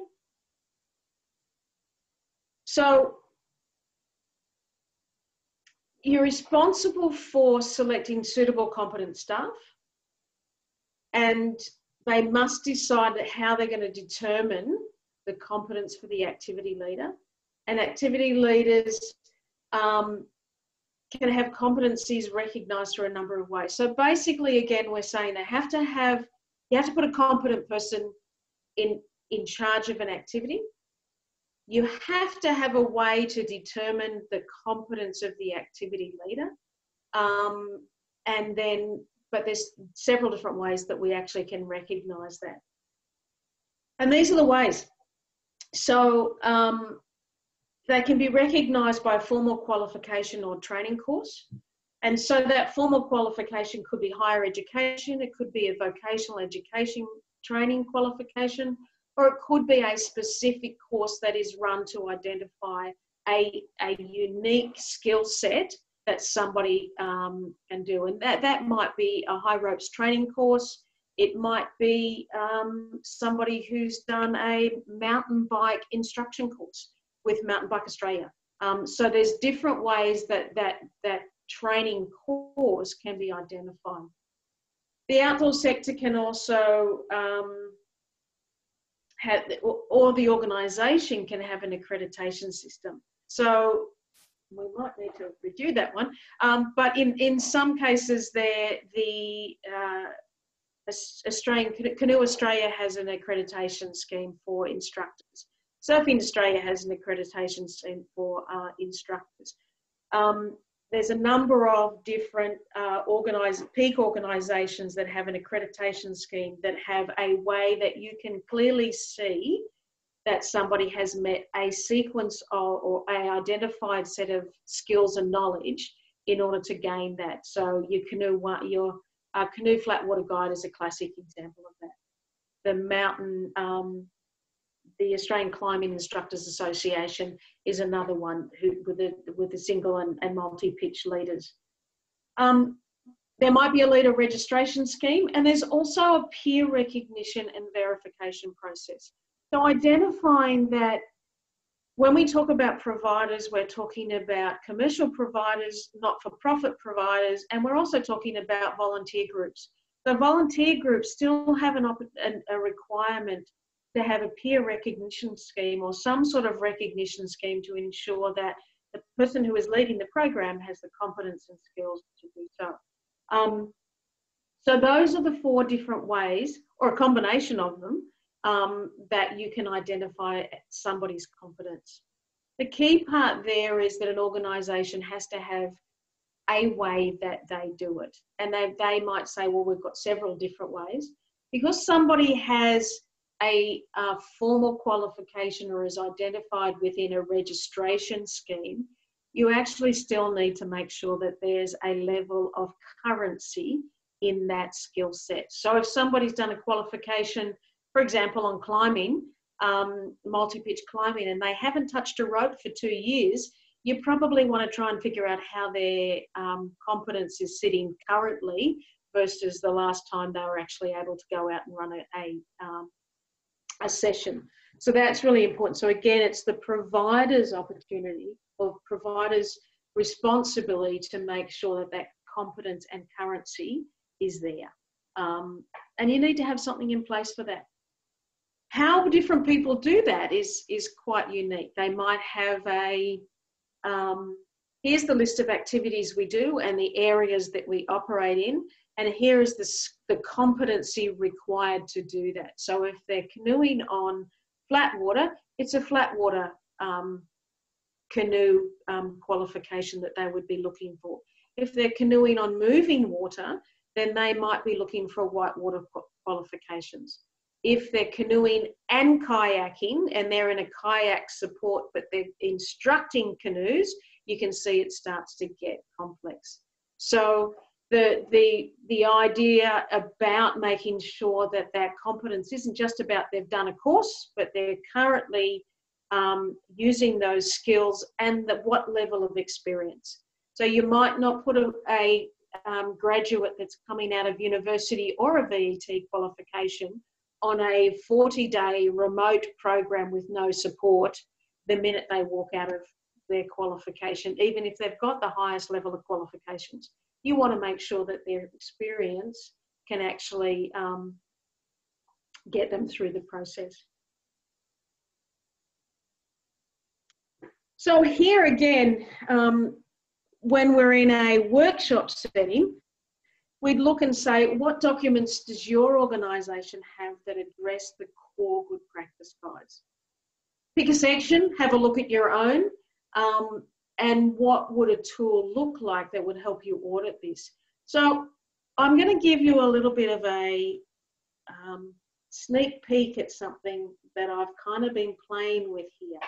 So you're responsible for selecting suitable competent staff, and they must decide how they're going to determine the competence for the activity leader. And activity leaders can have competencies recognised through a number of ways. So basically, again, we're saying you have to put a competent person in charge of an activity. You have to have a way to determine the competence of the activity leader. But there's several different ways that we actually can recognise that. And these are the ways. So they can be recognised by a formal qualification or training course. And so that formal qualification could be higher education, it could be a vocational education training qualification, or it could be a specific course that is run to identify a unique skill set that somebody can do. And that might be a high ropes training course. It might be somebody who's done a mountain bike instruction course with Mountain Bike Australia. So there's different ways that training course can be identified. The outdoor sector can also or the organisation can have an accreditation system. So we might need to review that one. But in some cases, the Australian Canoe Australia has an accreditation scheme for instructors. Surfing Australia has an accreditation scheme for instructors. There's a number of different peak organisations that have an accreditation scheme that have a way that you can clearly see that somebody has met a sequence or an identified set of skills and knowledge in order to gain that. So your canoe flat water guide is a classic example of that. The Australian Climbing Instructors Association is another one with the single and multi-pitch leaders. There might be a leader registration scheme, and there's also a peer recognition and verification process. So identifying that when we talk about providers, we're talking about commercial providers, not-for-profit providers, and we're also talking about volunteer groups. So volunteer groups still have a requirement to have a peer recognition scheme or some sort of recognition scheme to ensure that the person who is leading the program has the competence and skills to do so. So those are the 4 different ways, or a combination of them, that you can identify somebody's competence. The key part there is that an organisation has to have a way that they do it. And they might say, well, we've got several different ways. Because somebody has a formal qualification or is identified within a registration scheme, you actually still need to make sure that there's a level of currency in that skill set. So if somebody's done a qualification, for example, on climbing, multi-pitch climbing, and they haven't touched a rope for 2 years, you probably want to try and figure out how their competence is sitting currently versus the last time they were actually able to go out and run a session. So that's really important. So again, it's the provider's opportunity or provider's responsibility to make sure that that competence and currency is there. And you need to have something in place for that. How different people do that is quite unique. They might have a, here's the list of activities we do and the areas that we operate in, and here is the competency required to do that. So if they're canoeing on flat water, it's a flat water canoe qualification that they would be looking for. If they're canoeing on moving water, then they might be looking for whitewater qualifications. If they're canoeing and kayaking and they're in a kayak support but they're instructing canoes, you can see it starts to get complex. So the idea about making sure that that competence isn't just about they've done a course, but they're currently using those skills and what level of experience. So you might not put a graduate that's coming out of university or a VET qualification on a 40-day remote program with no support the minute they walk out of their qualification, even if they've got the highest level of qualifications. You want to make sure that their experience can actually get them through the process. So here again, when we're in a workshop setting, we'd look and say, what documents does your organisation have that address the core good practice guides? Pick a section, have a look at your own, and what would a tool look like that would help you audit this? So I'm going to give you a little bit of a sneak peek at something that I've kind of been playing with here.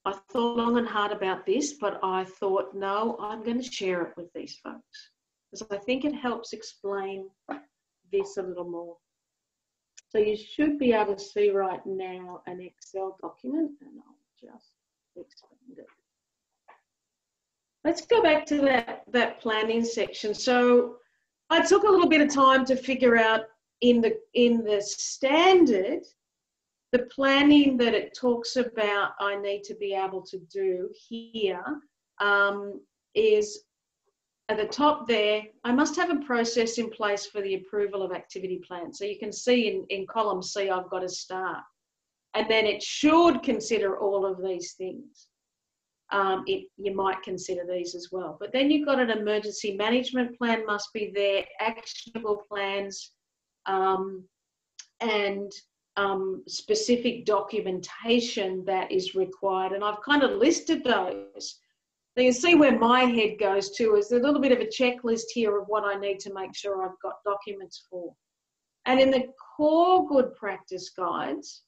I thought long and hard about this, but I thought, no, I'm going to share it with these folks because I think it helps explain this a little more. So you should be able to see right now an Excel document, and I'll just expand it. Let's go back to that planning section. So I took a little bit of time to figure out in the standard, the planning that it talks about I need to be able to do here is at the top there, I must have a process in place for the approval of activity plans. So you can see in column C, I've got a start. And then it should consider all of these things. You might consider these as well. But then you've got an emergency management plan must be there, actionable plans, and specific documentation that is required. And I've kind of listed those. So you see where my head goes to is a little bit of a checklist here of what I need to make sure I've got documents for. And in the core good practice guides,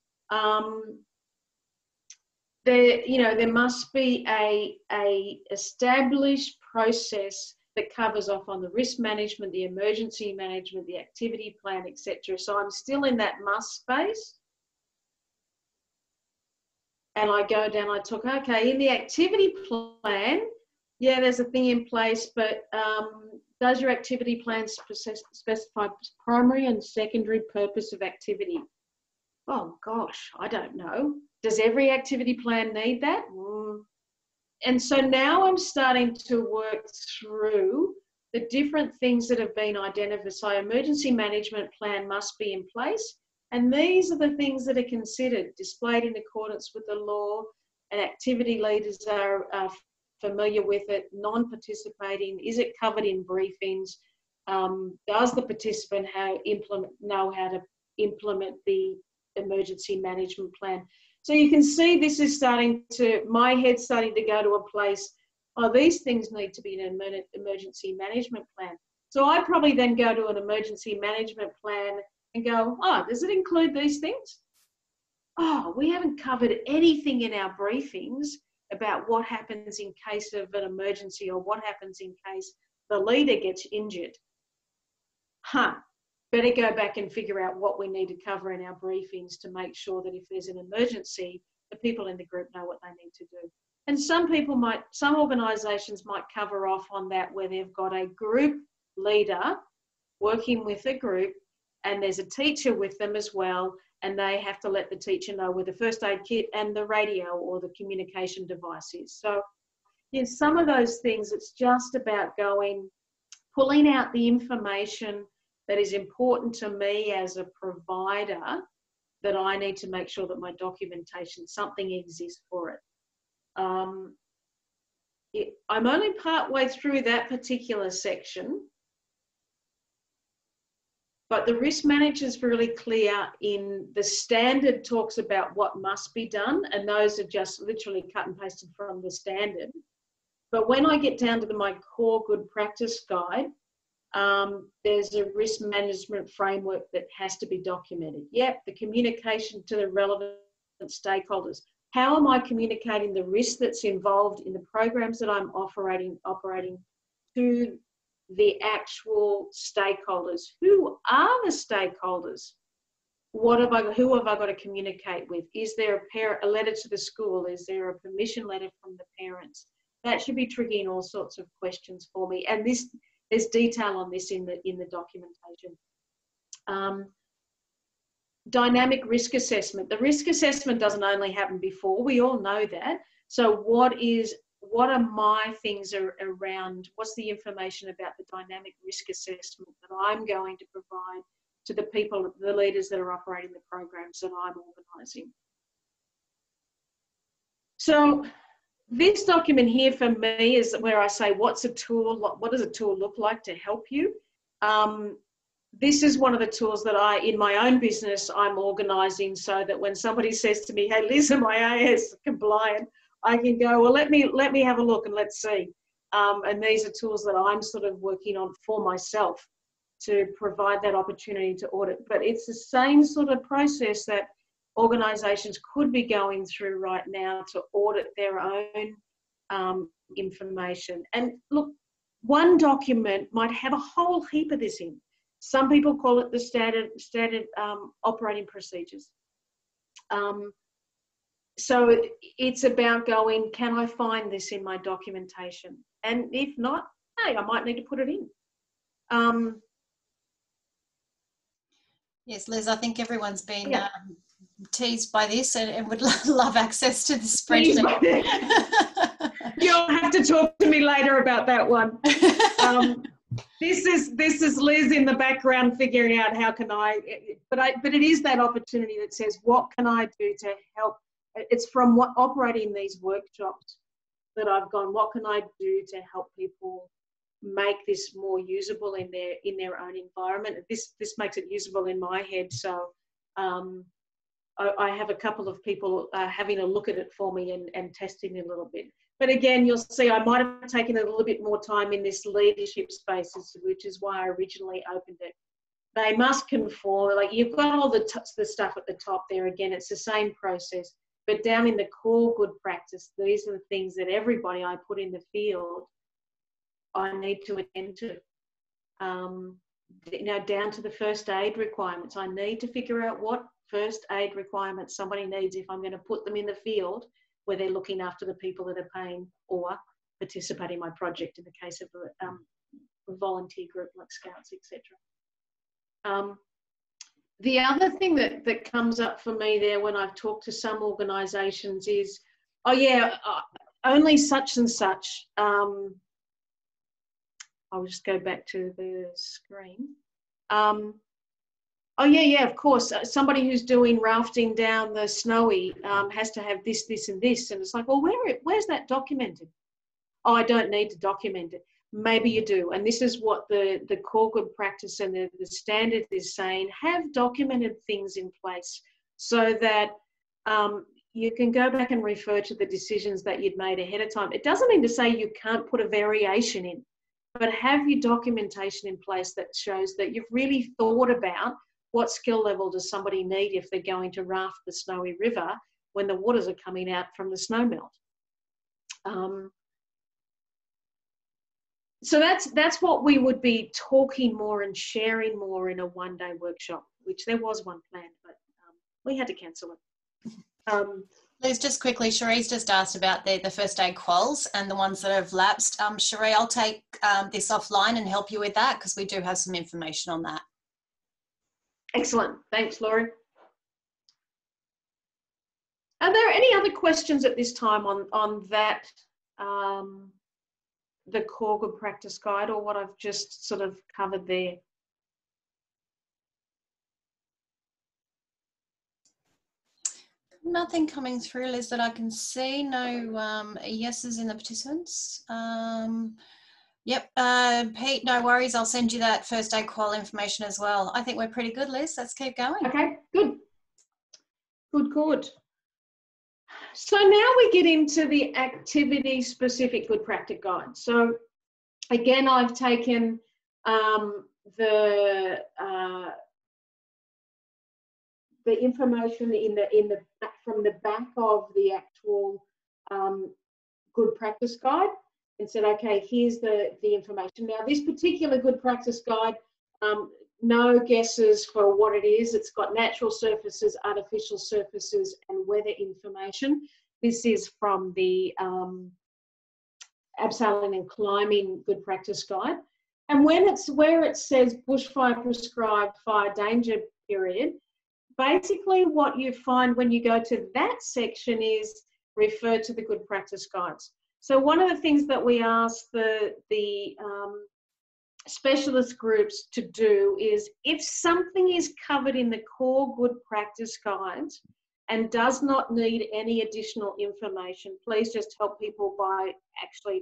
there must be a established process that covers off on the risk management, the emergency management, the activity plan, etc. So I'm still in that must space. And I go down, I talk, okay, in the activity plan, yeah, there's a thing in place, but does your activity plan specify primary and secondary purpose of activity? Oh gosh, I don't know. Does every activity plan need that? And so now I'm starting to work through the different things that have been identified. So emergency management plan must be in place. And these are the things that are considered, displayed in accordance with the law, and activity leaders are familiar with it, non-participating, is it covered in briefings, does the participant know how to implement the emergency management plan. So you can see this is my head's starting to go to a place, oh, these things need to be in an emergency management plan. So I probably then go to an emergency management plan and go, oh, does it include these things? Oh, we haven't covered anything in our briefings about what happens in case of an emergency or what happens in case the leader gets injured. Better go back and figure out what we need to cover in our briefings to make sure that if there's an emergency, the people in the group know what they need to do. And some organisations might cover off on that where they've got a group leader working with a group and there's a teacher with them as well, and they have to let the teacher know where the first aid kit and the radio or the communication device is. So in some of those things, it's just about pulling out the information that is important to me as a provider, that I need to make sure that my documentation, something exists for it. I'm only part way through that particular section, but the risk manager is really clear in the standard talks about what must be done, and those are just literally cut and pasted from the standard. But when I get down to my core good practice guide, there's a risk management framework that has to be documented. Yep, the communication to the relevant stakeholders. How am I communicating the risk that's involved in the programs that I'm operating to the actual stakeholders? Who are the stakeholders? Who have I got to communicate with? Is there a letter to the school? Is there a permission letter from the parents? That should be triggering all sorts of questions for me. And there's detail on this in the documentation. Dynamic risk assessment. The risk assessment doesn't only happen before. We all know that. So what are my things around, what's the information about the dynamic risk assessment that I'm going to provide to the people, the leaders that are operating the programs that I'm organising? So this document here for me is where I say, what's a tool? What does a tool look like to help you? This is one of the tools that in my own business, I'm organising so that when somebody says to me, hey, Liz, am I AAAS compliant? I can go, well, let me have a look and let's see. And these are tools that I'm sort of working on for myself to provide that opportunity to audit. But it's the same sort of process that organisations could be going through right now to audit their own information. And look, one document might have a whole heap of this in. Some people call it the standard operating procedures. So it's about going, can I find this in my documentation? And if not, hey, I might need to put it in. Yes, Liz, I think everyone's been teased by this and would love access to the spreadsheet. You'll have to talk to me later about that one. This is Liz in the background figuring out how can but it is that opportunity that says, what can I do to help? It's from operating these workshops that I've gone, what can I do to help people make this more usable in their own environment? This makes it usable in my head. So I have a couple of people having a look at it for me and testing a little bit. But again, you'll see I might have taken a little bit more time in this leadership space, which is why I originally opened it. They must conform. Like, you've got all the stuff at the top there. Again, it's the same process. But down in the core good practice, these are the things that everybody I put in the field, I need to attend to. Down to the first aid requirements. I need to figure out what first aid requirements somebody needs if I'm going to put them in the field where they're looking after the people that are paying or participating in my project in the case of a volunteer group like Scouts, etc. The other thing that comes up for me there when I've talked to some organisations is, only such and such. I'll just go back to the screen. Of course. Somebody who's doing rafting down the Snowy has to have this, this and this. And it's like, well, where's that documented? Oh, I don't need to document it. Maybe you do. And this is what the core good practice and the standard is saying. Have documented things in place so that you can go back and refer to the decisions that you'd made ahead of time. It doesn't mean to say you can't put a variation in. but have your documentation in place that shows that you've really thought about what skill level does somebody need if they're going to raft the snowy river when the waters are coming out from the snowmelt. So that's what we would be talking more and sharing more in a one-day workshop, which there was one planned, but we had to cancel it. Liz, just quickly, Cherie's just asked about the first aid quals and the ones that have lapsed. Cherie, I'll take this offline and help you with that because we do have some information on that. Excellent. Thanks, Laurie. Are there any other questions at this time on that, the core good practice guide, or what I've just sort of covered there? Nothing coming through, Liz, that I can see. No yeses in the participants. Yep, Pete, no worries. I'll send you that first aid qual information as well. I think we're pretty good, Liz. Let's keep going. Okay, good. Good. So now we get into the activity-specific good practice guide. So again, I've taken the information from the back of the actual good practice guide and said, okay, here's the information. Now, this particular good practice guide, no guesses for what it is. It's got natural surfaces, artificial surfaces, and weather information. This is from the abseiling and climbing good practice guide. And when it's where it says bushfire prescribed fire danger period, basically what you find when you go to that section is refer to the good practice guides. So one of the things that we ask the specialist groups to do is, if something is covered in the core good practice guides and does not need any additional information, please just help people by actually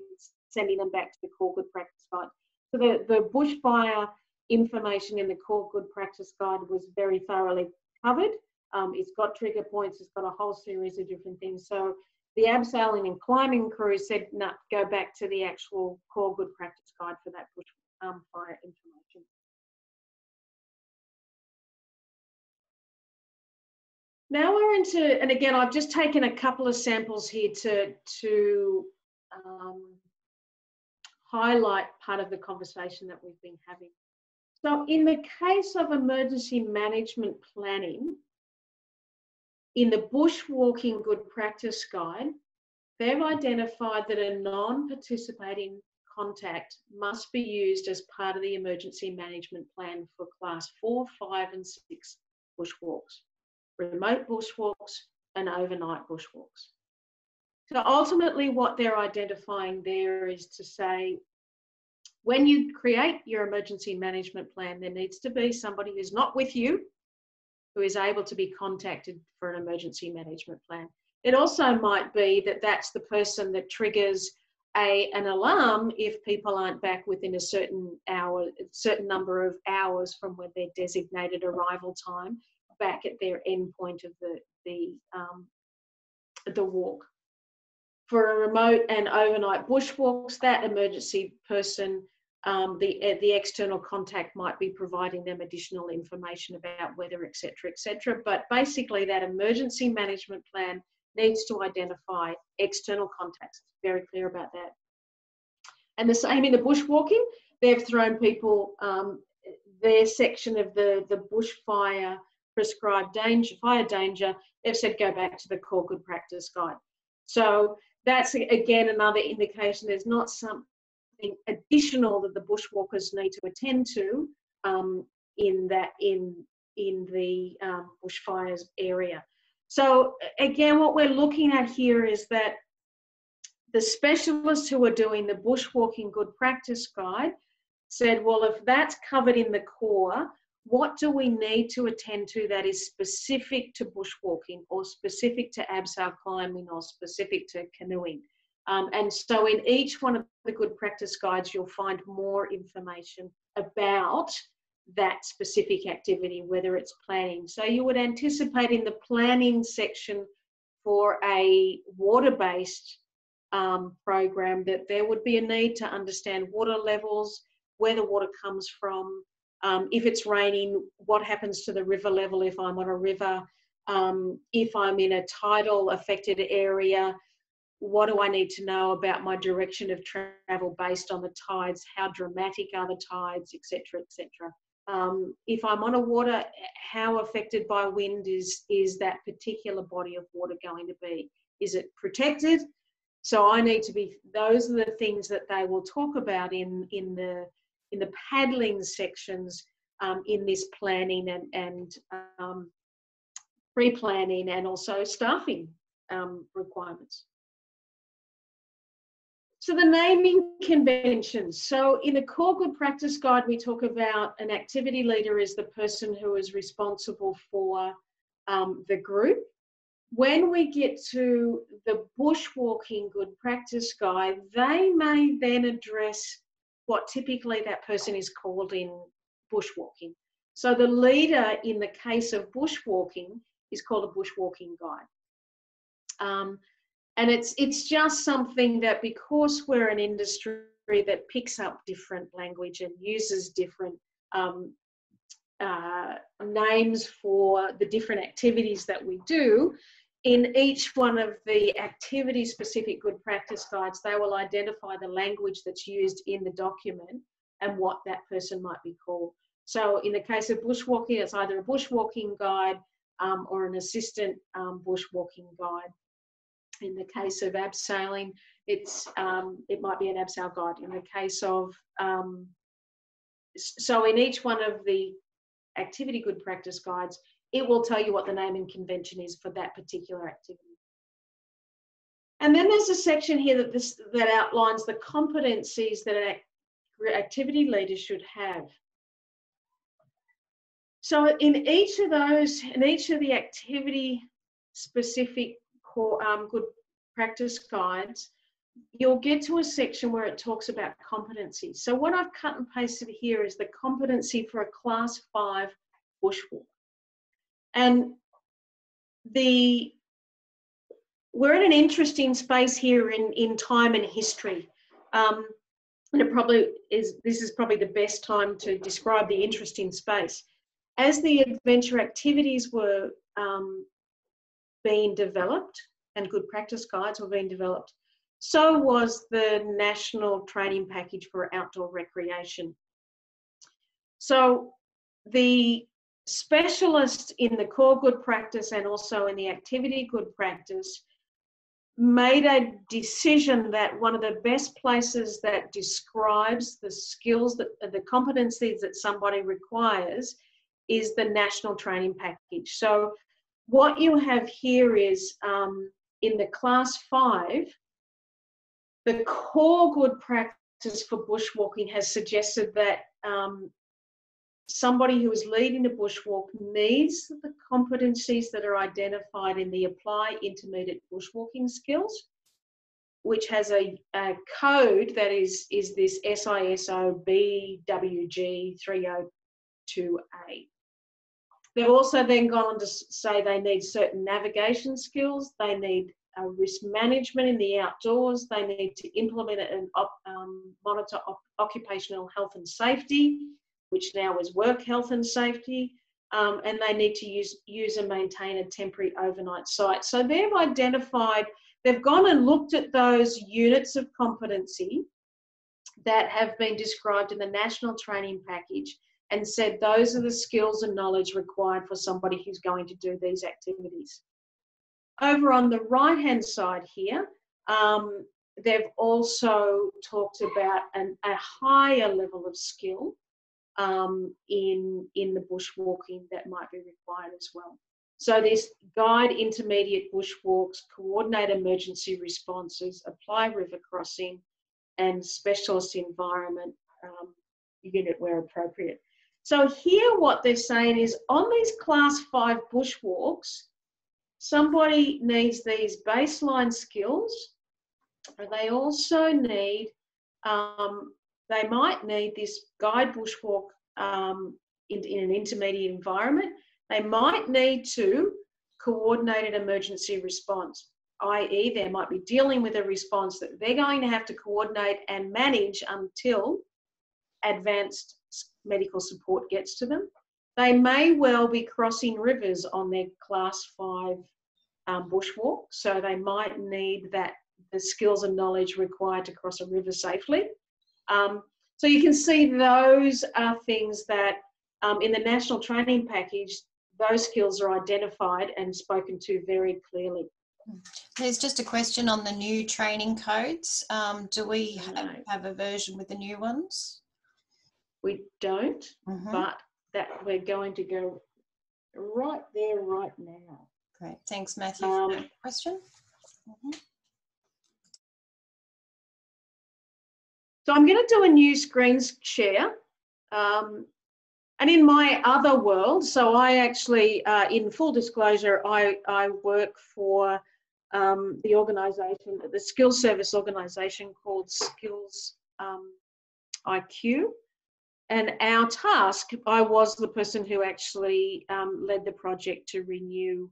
sending them back to the core good practice guide. So the bushfire information in the core good practice guide was very thoroughly covered. It's got trigger points, it's got a whole series of different things. So the abseiling and climbing crew said, no, go back to the actual core good practice guide for that bushfire information. Now we're into, and again, I've just taken a couple of samples here to highlight part of the conversation that we've been having. So in the case of emergency management planning, in the bushwalking good practice guide, they've identified that a non-participating contact must be used as part of the emergency management plan for class 4, 5 and 6 bushwalks, remote bushwalks and overnight bushwalks. So ultimately what they're identifying there is to say, when you create your emergency management plan, there needs to be somebody who's not with you, who is able to be contacted for an emergency management plan. It also might be that that's the person that triggers an alarm if people aren't back within a certain number of hours from when their designated arrival time back at their end point of the walk. For a remote and overnight bushwalks, that emergency person, the external contact might be providing them additional information about weather, etc. But basically that emergency management plan needs to identify external contacts. It's very clear about that. And the same in the bushwalking, they've thrown people their section of the bushfire prescribed fire danger, they've said go back to the core good practice guide. So that's again another indication there's not something additional that the bushwalkers need to attend to in the bushfires area. So again, what we're looking at here is that the specialists who are doing the bushwalking good practice guide said, well, if that's covered in the core, what do we need to attend to that is specific to bushwalking or specific to abseil climbing or specific to canoeing? And so in each one of the good practice guides, you'll find more information about that specific activity, whether it's planning. So you would anticipate in the planning section for a water-based program, that there would be a need to understand water levels, where the water comes from, if it's raining, what happens to the river level if I'm on a river, if I'm in a tidal affected area, what do I need to know about my direction of travel based on the tides, how dramatic are the tides, etc., etc. If I'm on a water, how affected by wind is that particular body of water going to be? Is it protected? So I need to be, those are the things that they will talk about in the paddling sections, in this planning and pre-planning and also staffing requirements. So the naming conventions. So in the core good practice guide, we talk about an activity leader is the person who is responsible for the group. When we get to the bushwalking good practice guide, they may then address what typically that person is called in bushwalking. So the leader in the case of bushwalking is called a bushwalking guide. And it's just something that, because we're an industry that picks up different language and uses different names for the different activities that we do, in each one of the activity-specific good practice guides, they will identify the language that's used in the document and what that person might be called. So in the case of bushwalking, it's either a bushwalking guide or an assistant bushwalking guide. In the case of abseiling, it might be an abseil guide. In the case of, so in each one of the activity good practice guides, it will tell you what the naming convention is for that particular activity. And then there's a section here that outlines the competencies that an activity leader should have. So in each of those, in each of the activity specific good practice guides, you'll get to a section where it talks about competencies. So what I've cut and pasted here is the competency for a class 5 bushwalk. And we're in an interesting space here in time and history. And this is probably the best time to describe the interesting space. As the adventure activities were being developed and good practice guides were being developed, so was the national training package for outdoor recreation. So the specialists in the core good practice and also in the activity good practice made a decision that one of the best places that describes the skills, the competencies that somebody requires is the national training package. So what you have here is in the class 5, the core good practice for bushwalking has suggested that somebody who is leading a bushwalk needs the competencies that are identified in the Apply Intermediate Bushwalking Skills, which has a code that is this SISO BWG 302A. They've also then gone on to say they need certain navigation skills, they need risk management in the outdoors, they need to implement and monitor occupational health and safety, which now is work health and safety, and they need to use and maintain a temporary overnight site. So they've identified, they've gone and looked at those units of competency that have been described in the National Training Package and said those are the skills and knowledge required for somebody who's going to do these activities. Over on the right-hand side here, they've also talked about a higher level of skill in the bushwalking that might be required as well. So this guide intermediate bushwalks, coordinate emergency responses, apply river crossing, and specialist environment unit where appropriate. So here what they're saying is on these class 5 bushwalks, somebody needs these baseline skills, and they also need, they might need this guide bushwalk in an intermediate environment. They might need to coordinate an emergency response. i.e. they might be dealing with a response that they're going to have to coordinate and manage until advanced medical support gets to them. They may well be crossing rivers on their Class 5 bushwalk, so they might need the skills and knowledge required to cross a river safely. So you can see those are things that in the national training package, those skills are identified and spoken to very clearly. There's just a question on the new training codes. Do we have a version with the new ones? We don't, but that we're going to go right there right now. Great. Thanks, Matthew, for that question. So I'm going to do a new screen share. And in my other world, so I actually, in full disclosure, I work for the organisation, the skills service organisation called Skills IQ. And our task, I was the person who actually led the project to renew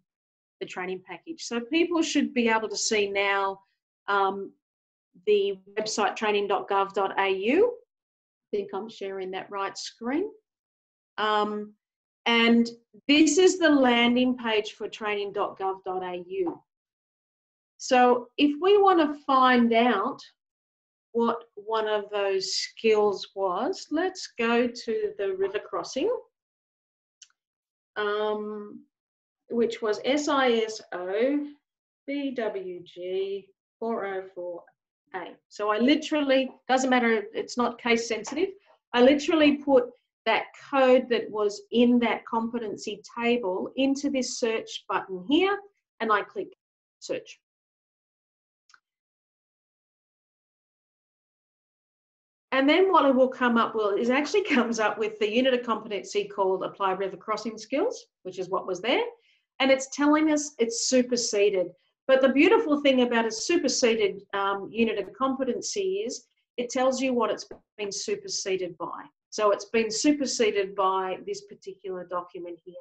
the training package. So people should be able to see now the website training.gov.au. I think I'm sharing that right screen. And this is the landing page for training.gov.au. So if we want to find out what one of those skills was, let's go to the river crossing, which was SISO BWG 404A. So I literally, doesn't matter, it's not case sensitive, I literally put that code that was in that competency table into this search button here, and I click search. And then what it will come up with is actually comes up with the unit of competency called Apply River Crossing Skills, which is what was there. And it's telling us it's superseded. But the beautiful thing about a superseded unit of competency is it tells you what it's been superseded by. So it's been superseded by this particular document here.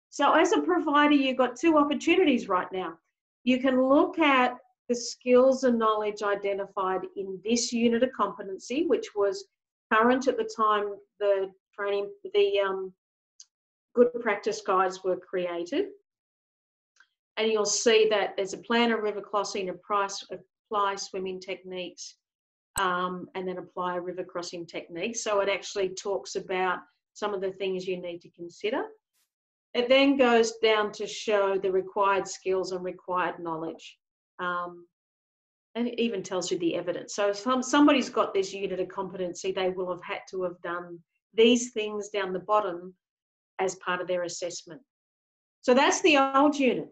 So as a provider, you've got two opportunities right now. You can look at the skills and knowledge identified in this unit of competency, which was current at the time the training, the good practice guides were created. And you'll see that there's a plan of river crossing, apply swimming techniques, and then apply river crossing techniques. So it actually talks about some of the things you need to consider. It then goes down to show the required skills and required knowledge. And it even tells you the evidence. So if somebody's got this unit of competency, they will have had to have done these things down the bottom as part of their assessment. So that's the old unit.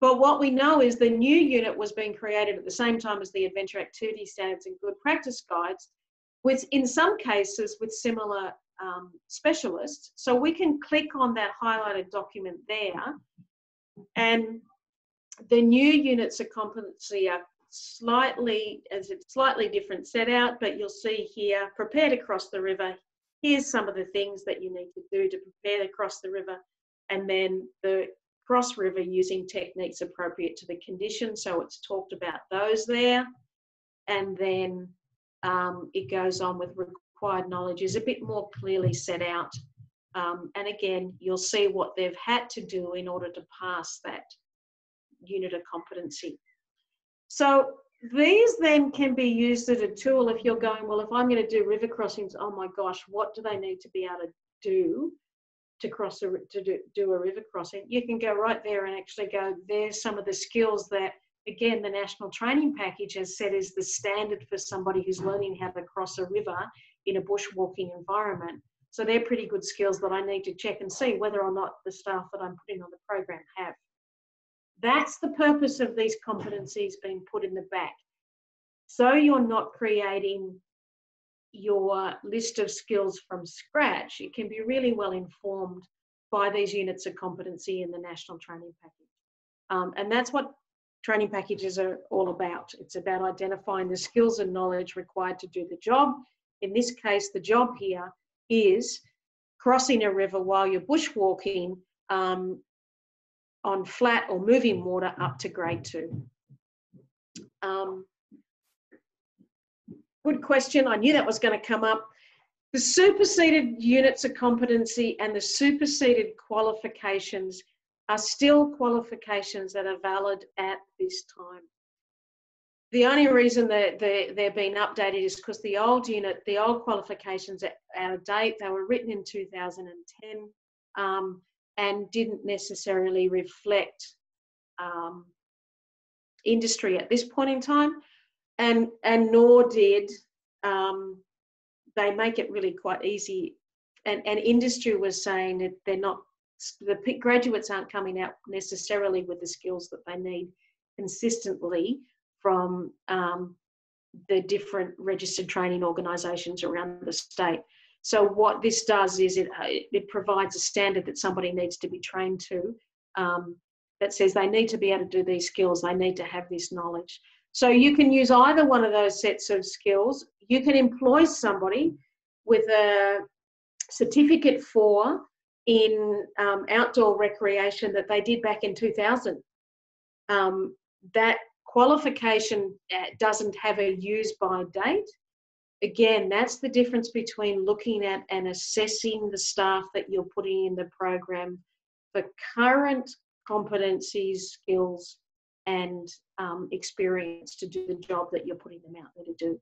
But what we know is the new unit was being created at the same time as the Adventure Activity Standards and Good Practice Guides, with, in some cases, with similar specialists. So we can click on that highlighted document there, and the new units of competency are slightly different set out, but you'll see here, prepare to cross the river. Here's some of the things that you need to do to prepare to cross the river, and then the cross river using techniques appropriate to the condition. So it's talked about those there. And then it goes on with required knowledge is a bit more clearly set out. And again, you'll see what they've had to do in order to pass that unit of competency. So these then can be used as a tool if you're going, well, if I'm going to do river crossings, oh my gosh, what do they need to be able to do to do a river crossing? You can go right there and actually go, there's some of the skills that, again, the National Training Package has said is the standard for somebody who's learning how to cross a river in a bushwalking environment. So they're pretty good skills that I need to check and see whether or not the staff that I'm putting on the program have. That's the purpose of these competencies being put in the back. So you're not creating your list of skills from scratch. It can be really well informed by these units of competency in the National Training Package. And that's what training packages are all about. It's about identifying the skills and knowledge required to do the job. In this case, the job here is crossing a river while you're bushwalking on flat or moving water up to grade 2. Good question. I knew that was going to come up. The superseded units of competency and the superseded qualifications are still qualifications that are valid at this time. The only reason that they're being updated is because the old qualifications are out of date. They were written in 2010 and didn't necessarily reflect industry at this point in time, and nor did they make it really quite easy. And industry was saying that the graduates aren't coming out necessarily with the skills that they need consistently from the different registered training organisations around the state. So what this does is it provides a standard that somebody needs to be trained to, that says they need to be able to do these skills, they need to have this knowledge. So you can use either one of those sets of skills. You can employ somebody with a certificate in outdoor recreation that they did back in 2000. That qualification doesn't have a use by date. Again, that's the difference between looking at and assessing the staff that you're putting in the program for current competencies, skills, and experience to do the job that you're putting them out there to do.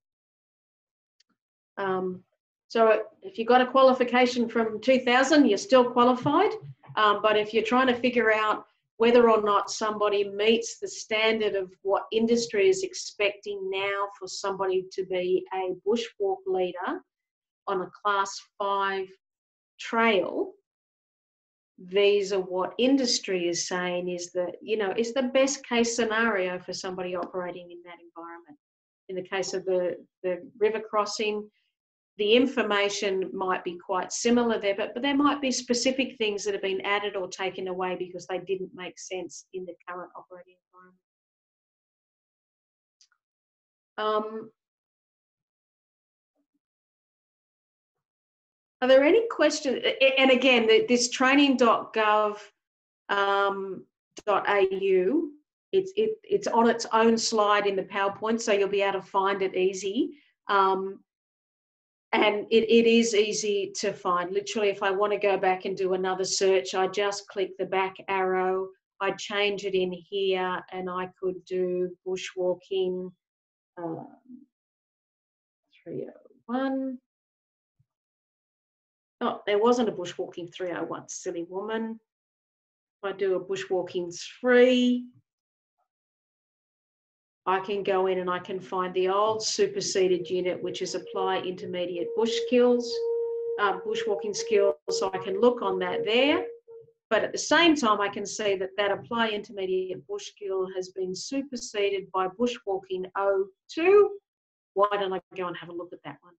So if you've got a qualification from 2000, you're still qualified. But if you're trying to figure out whether or not somebody meets the standard of what industry is expecting now for somebody to be a bushwalk leader on a Class 5 trail, these are what industry is saying is the best case scenario for somebody operating in that environment. In the case of the river crossing, the information might be quite similar there, but there might be specific things that have been added or taken away because they didn't make sense in the current operating environment. Are there any questions? And again, this training.gov.au, it's on its own slide in the PowerPoint, so you'll be able to find it easy. And it is easy to find. Literally, if I want to go back and do another search, I just click the back arrow, I change it in here, and I could do bushwalking 301. Oh, there wasn't a bushwalking 301, silly woman. If I do a bushwalking 3, I can go in and I can find the old superseded unit, which is apply intermediate bushwalking skills. So I can look on that there. But at the same time, I can see that apply intermediate bush skill has been superseded by bushwalking 02. Why don't I go and have a look at that one?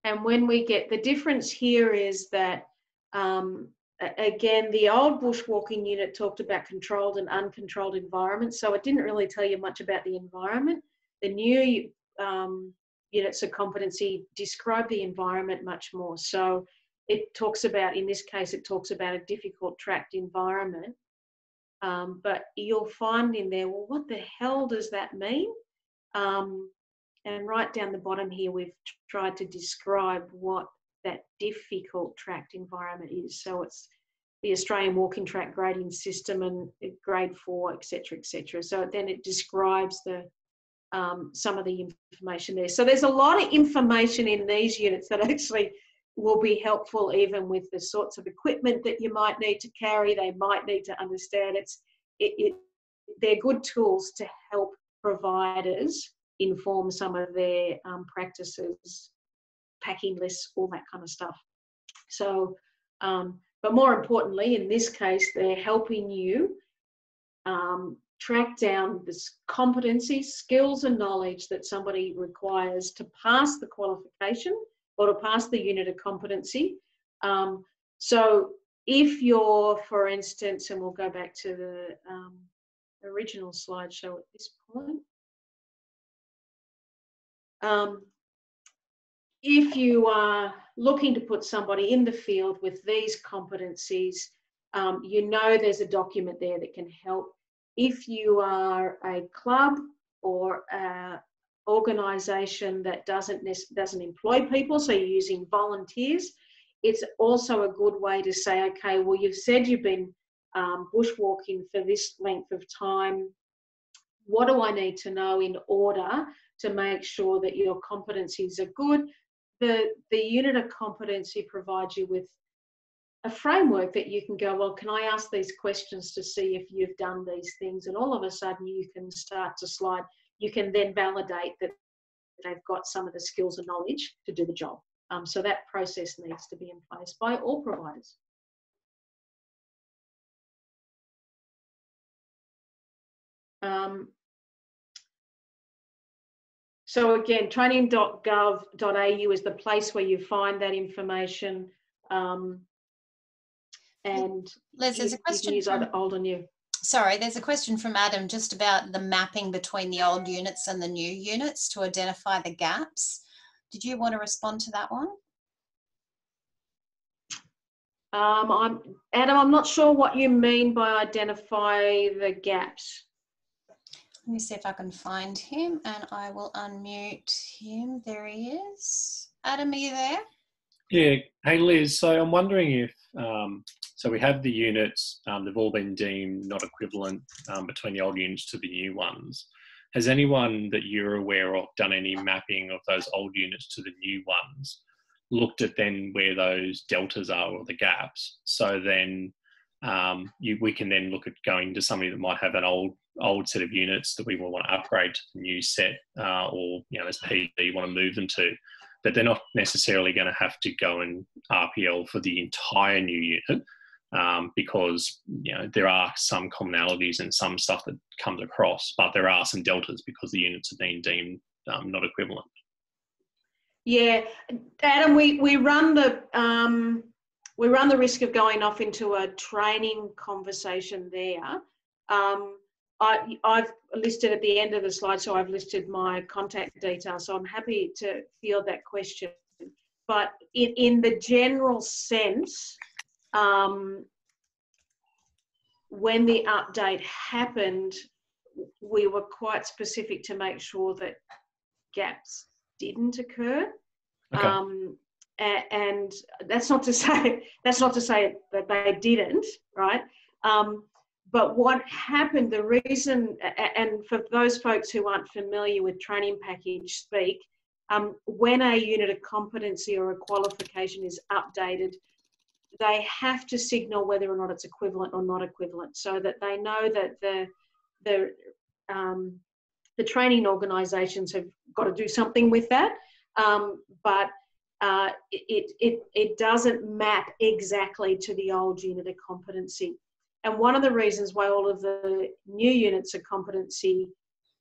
And when we get the difference here is that, again, the old bushwalking unit talked about controlled and uncontrolled environments, so it didn't really tell you much about the environment. The new units of competency describe the environment much more. So it talks about, in this case, it talks about a difficult tracked environment. But you'll find in there, well, what the hell does that mean? And right down the bottom here, we've tried to describe what that difficult tracked environment is. So it's the Australian Walking Track Grading System and Grade 4, etc., etc. So then it describes some of the information there. So there's a lot of information in these units that actually will be helpful even with the sorts of equipment that you might need to carry, they might need to understand. They're good tools to help providers inform some of their practices, packing lists, all that kind of stuff. So, but more importantly, in this case, they're helping you track down the competencies, skills and knowledge that somebody requires to pass the qualification or to pass the unit of competency. So if you're, for instance, and we'll go back to the original slideshow at this point. If you are looking to put somebody in the field with these competencies, you know there's a document there that can help if you are a club or an organisation that doesn't employ people, so you're using volunteers, it's also a good way to say, okay, well, you've said you've been bushwalking for this length of time. What do I need to know in order to make sure that your competencies are good? The unit of competency provides you with a framework that you can go, well, can I ask these questions to see if you've done these things? And all of a sudden you can start to slide. You can then validate that they've got some of the skills and knowledge to do the job. So that process needs to be in place by all providers. So again, training.gov.au is the place where you find that information. And Liz, there's a question from old and new. Sorry, there's a question from Adam just about the mapping between the old units and the new units to identify the gaps. Did you want to respond to that one? Adam, I'm not sure what you mean by identify the gaps. Let me see if I can find him and I will unmute him. There he is. Adam, are you there? Yeah. Hey, Liz. So I'm wondering if, so we have the units, they've all been deemed not equivalent between the old units to the new ones. Has anyone that you're aware of done any mapping of those old units to the new ones, looked at then where those deltas are or the gaps? So then we can then look at going to somebody that might have an old set of units that we will want to upgrade to the new set, or, you know, as PD you want to move them to, but they're not necessarily going to have to go and RPL for the entire new unit, because, you know, there are some commonalities and some stuff that comes across, but there are some deltas because the units have been deemed not equivalent. Yeah, Adam, we run the risk of going off into a training conversation there. I've listed at the end of the slide, so I've listed my contact details, so I'm happy to field that question. But in the general sense, when the update happened, we were quite specific to make sure that gaps didn't occur. Okay. And that's not to say that they didn't, right? But what happened, the reason, and for those folks who aren't familiar with training package speak, when a unit of competency or a qualification is updated, they have to signal whether or not it's equivalent or not equivalent, so that they know that the training organisations have got to do something with that. But it doesn't map exactly to the old unit of competency. And one of the reasons why all of the new units of competency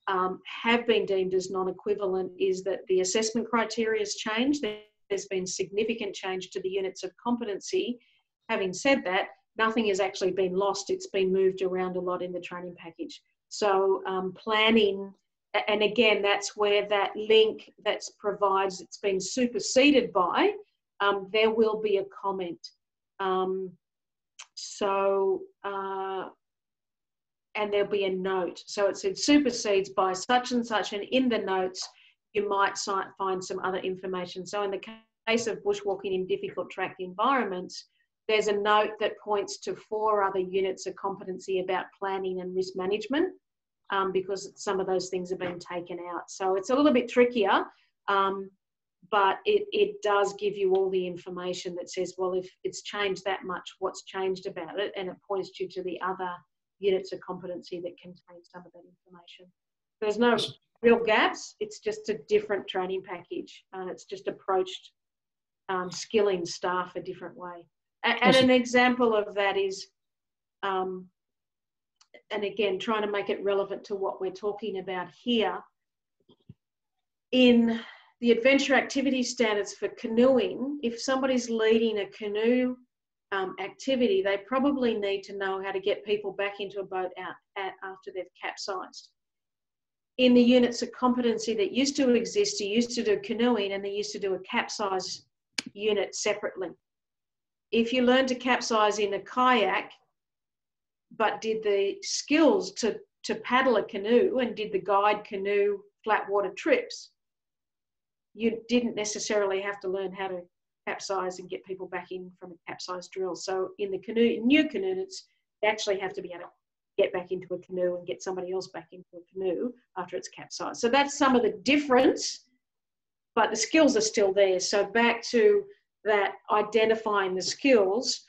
have been deemed as non-equivalent is that the assessment criteria has changed. There's been significant change to the units of competency. Having said that, nothing has actually been lost. It's been moved around a lot in the training package. So planning, and again, that's where that link that's provides, it's been superseded by, there will be a comment. And there'll be a note. So it said supersedes by such and such, and in the notes, you might find some other information. So in the case of bushwalking in difficult tracked environments, there's a note that points to 4 other units of competency about planning and risk management, because some of those things have been taken out. So it's a little bit trickier, but it does give you all the information that says, well, if it's changed that much, what's changed about it? And it points you to the other units of competency that contain some of that information. There's no real gaps. It's just a different training package. It's just approached skilling staff a different way. And an example of that is, and again, trying to make it relevant to what we're talking about here, in the adventure activity standards for canoeing, if somebody's leading a canoe activity, they probably need to know how to get people back into a boat after they've capsized. In the units of competency that used to exist, you used to do canoeing and they used to do a capsize unit separately. If you learn to capsize in a kayak, but did the skills to paddle a canoe and did the guide canoe flat water trips, you didn't necessarily have to learn how to capsize and get people back in from a capsize drill. So in the canoe, new canoes, they actually have to be able to get back into a canoe and get somebody else back into a canoe after it's capsized. So that's some of the difference, but the skills are still there. So back to that, identifying the skills.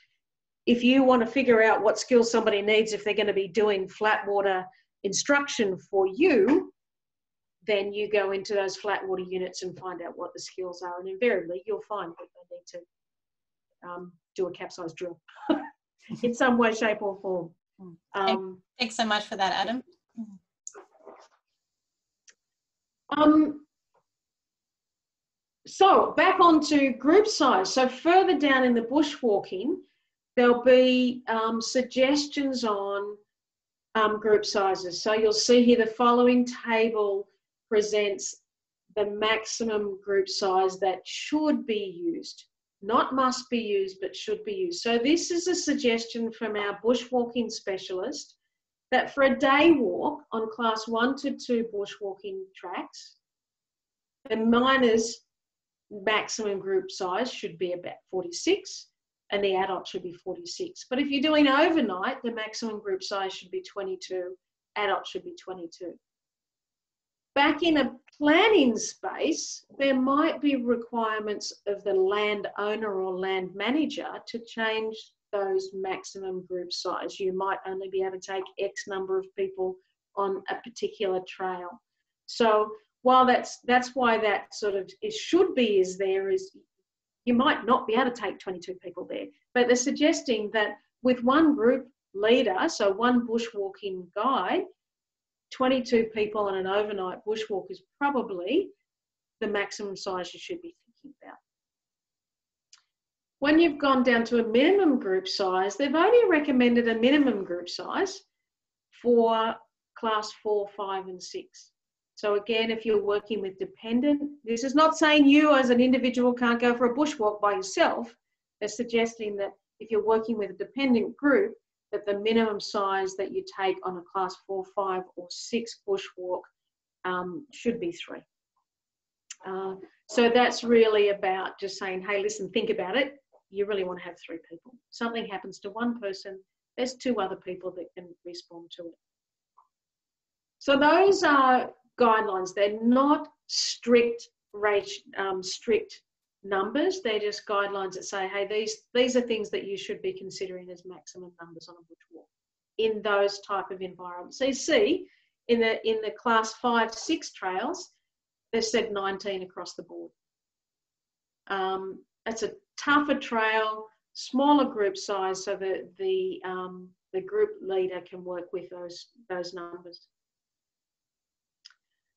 If you want to figure out what skills somebody needs if they're going to be doing flat water instruction for you, then you go into those flat water units and find out what the skills are. And invariably, you'll find that they need to do a capsize drill in some way, shape or form. Thanks so much for that, Adam. So back onto group size. So further down in the bushwalking, there'll be suggestions on group sizes. So you'll see here the following table presents the maximum group size that should be used. Not must be used, but should be used. So this is a suggestion from our bushwalking specialist that for a day walk on class 1 to 2 bushwalking tracks, the minors' maximum group size should be about 46 and the adult should be 46. But if you're doing overnight, the maximum group size should be 22, adult should be 22. Back in a planning space, there might be requirements of the landowner or land manager to change those maximum group size. You might only be able to take X number of people on a particular trail. So while that's why that sort of should be is there, is you might not be able to take 22 people there, but they're suggesting that with one group leader, so one bushwalking guide, 22 people on an overnight bushwalk is probably the maximum size you should be thinking about. When you've gone down to a minimum group size, they've only recommended a minimum group size for class 4, 5 and 6. So again, if you're working with dependent, this is not saying you as an individual can't go for a bushwalk by yourself. They're suggesting that if you're working with a dependent group, that the minimum size that you take on a class 4, 5 or 6 bushwalk should be 3. So that's really about just saying, hey, listen, think about it. You really want to have 3 people. Something happens to one person, there's 2 other people that can respond to it. So those are guidelines. They're not strict numbers. They're just guidelines that say, hey, these are things that you should be considering as maximum numbers on a bushwalk in those type of environments. So you see in the class 5, 6 trails, they've said 19 across the board. It's a tougher trail, smaller group size, so that the group leader can work with those numbers.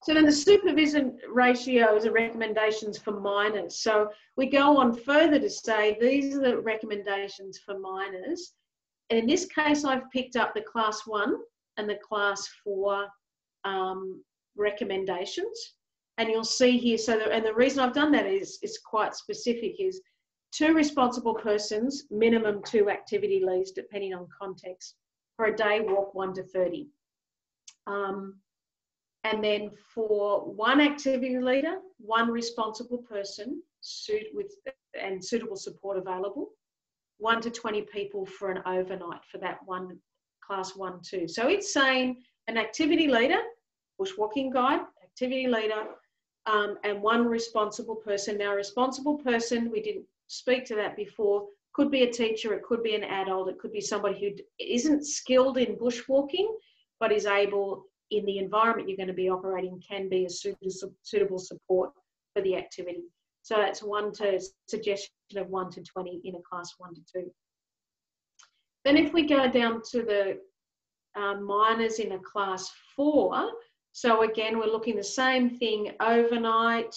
So then the supervision ratios are recommendations for minors. So we go on further to say these are the recommendations for minors. And in this case, I've picked up the class 1 and the class 4 recommendations. And you'll see here, and the reason I've done that is quite specific, is 2 responsible persons, minimum 2 activity leads, depending on context, for a day walk 1 to 30. And then for 1 activity leader, 1 responsible person and suitable support available, 1 to 20 people for an overnight for that one class 1, 2. So it's saying an activity leader, bushwalking guide, activity leader, and 1 responsible person. Now, a responsible person, we didn't speak to that before, could be a teacher, it could be an adult, it could be somebody who isn't skilled in bushwalking, but is able, in the environment you're going to be operating, can be a suitable support for the activity. So that's suggestion of 1 to 20 in a class 1 to 2. Then if we go down to the minors in a class 4, so again, we're looking the same thing, overnight,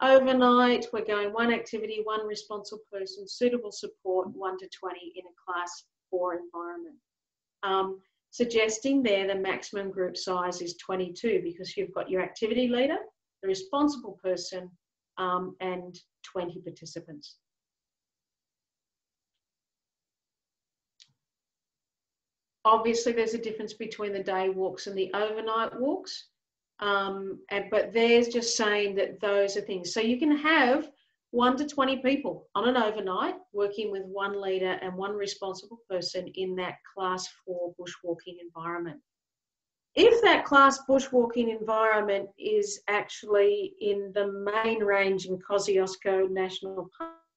we're going 1 activity, 1 responsible person, suitable support, 1 to 20 in a class 4 environment. Suggesting there the maximum group size is 22 because you've got your activity leader, the responsible person, and 20 participants. obviously there's a difference between the day walks and the overnight walks. But there's just saying that those are things. So you can have 1 to 20 people on an overnight working with one leader and one responsible person in that class 4 bushwalking environment. If that class bushwalking environment is actually in the main range in Kosciuszko National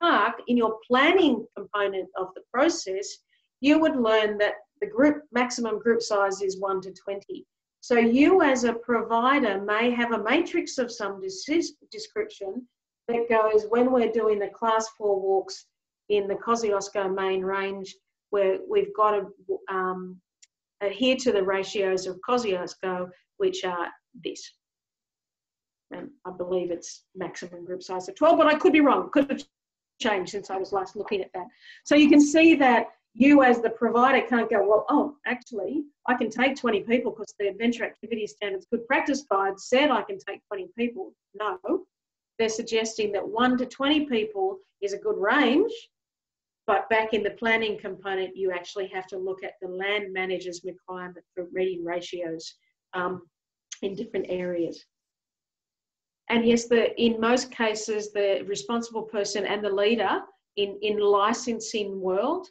Park, in your planning component of the process, you would learn that the maximum group size is 1 to 20. So you as a provider may have a matrix of some description that goes, when we're doing the class 4 walks in the Kosciuszko main range, where we've got to adhere to the ratios of Kosciuszko, which are this. And I believe it's maximum group size of 12, but I could be wrong. Could have changed since I was last looking at that. So you can see that you as the provider can't go, well, oh, actually, I can take 20 people because the Adventure Activity Standards Good Practice Guide said I can take 20 people. No, they're suggesting that 1 to 20 people is a good range, but back in the planning component, you actually have to look at the land manager's requirement for ready ratios in different areas. And yes, in most cases, the responsible person and the leader in licensing world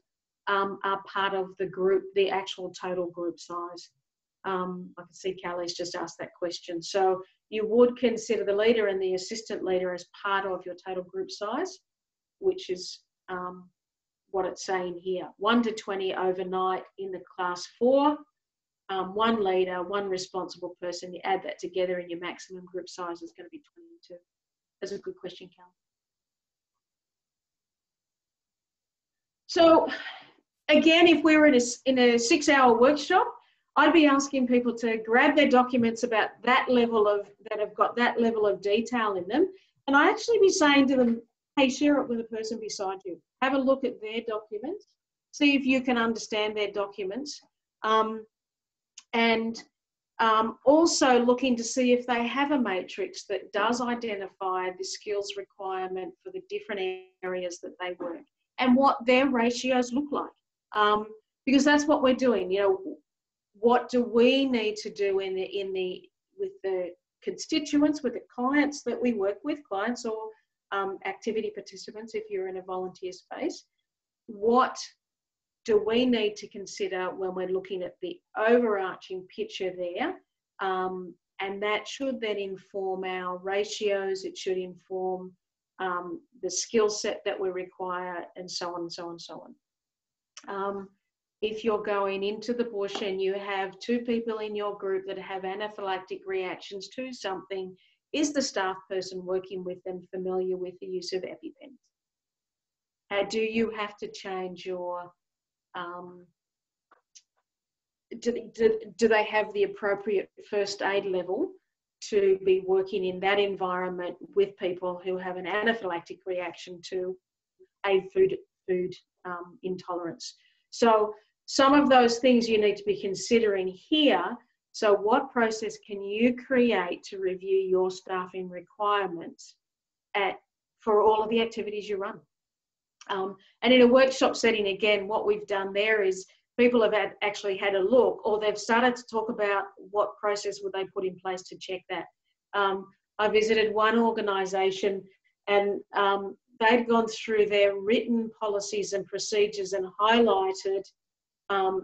are part of the group, the actual total group size. I can see Callie's just asked that question. So you would consider the leader and the assistant leader as part of your total group size, which is what it's saying here. 1 to 20 overnight in the class 4, 1 leader, 1 responsible person. You add that together and your maximum group size is going to be 22. That's a good question, Cal. So again, if we were in a 6-hour workshop, I'd be asking people to grab their documents about that have got that level of detail in them. And I actually be saying to them, hey, share it with the person beside you. Have a look at their documents. See if you can understand their documents. Also looking to see if they have a matrix that does identify the skills requirement for the different areas that they work and what their ratios look like. Because that's what we're doing. You know, what do we need to do with the constituents, with the clients that we work with, clients or activity participants if you're in a volunteer space? What do we need to consider when we're looking at the overarching picture there? And that should then inform our ratios, it should inform the skill set that we require, and so on and so on and so on. If you're going into the bush and you have 2 people in your group that have anaphylactic reactions to something, is the staff person working with them familiar with the use of EpiPens? Do you have to change your, do they have the appropriate first aid level to be working in that environment with people who have an anaphylactic reaction to a food intolerance? So some of those things you need to be considering here. So what process can you create to review your staffing requirements for all of the activities you run? And in a workshop setting, again, what we've done there is people have actually had a look, or they've started to talk about what process would they put in place to check that. I visited one organisation and they'd gone through their written policies and procedures and highlighted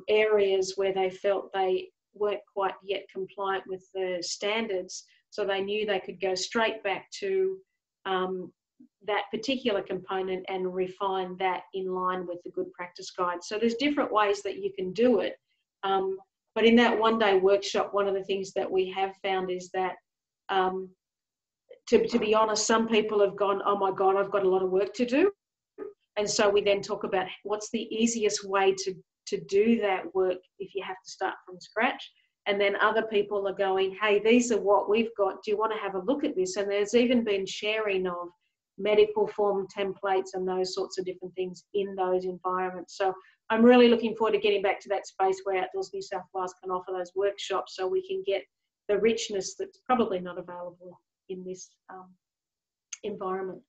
areas where they felt they weren't quite yet compliant with the standards, so they knew they could go straight back to that particular component and refine that in line with the good practice guide. So there's different ways that you can do it. But in that 1-day workshop, one of the things that we have found is that, to be honest, some people have gone, oh my God, I've got a lot of work to do. And so we then talk about what's the easiest way to do that work if you have to start from scratch. And then other people are going, hey, these are what we've got. Do you want to have a look at this? And there's even been sharing of medical form templates and those sorts of different things in those environments. So I'm really looking forward to getting back to that space where Outdoors New South Wales can offer those workshops so we can get the richness that's probably not available in this environment.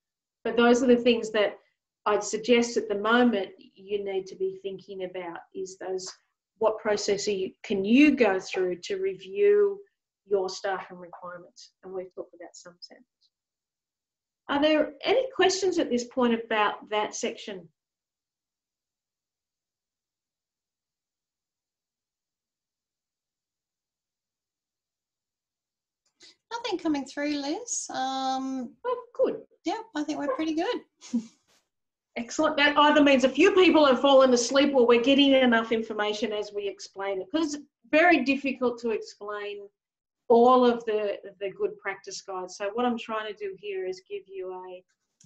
But those are the things that I'd suggest at the moment you need to be thinking about, is those what process can you go through to review your staffing requirements? And we've talked about some samples. Are there any questions at this point about that section? Nothing coming through, Liz. Oh, good. Yeah, I think we're pretty good. Excellent. That either means a few people have fallen asleep or we're getting enough information as we explain it, because it's very difficult to explain all of the good practice guides. So what I'm trying to do here is give you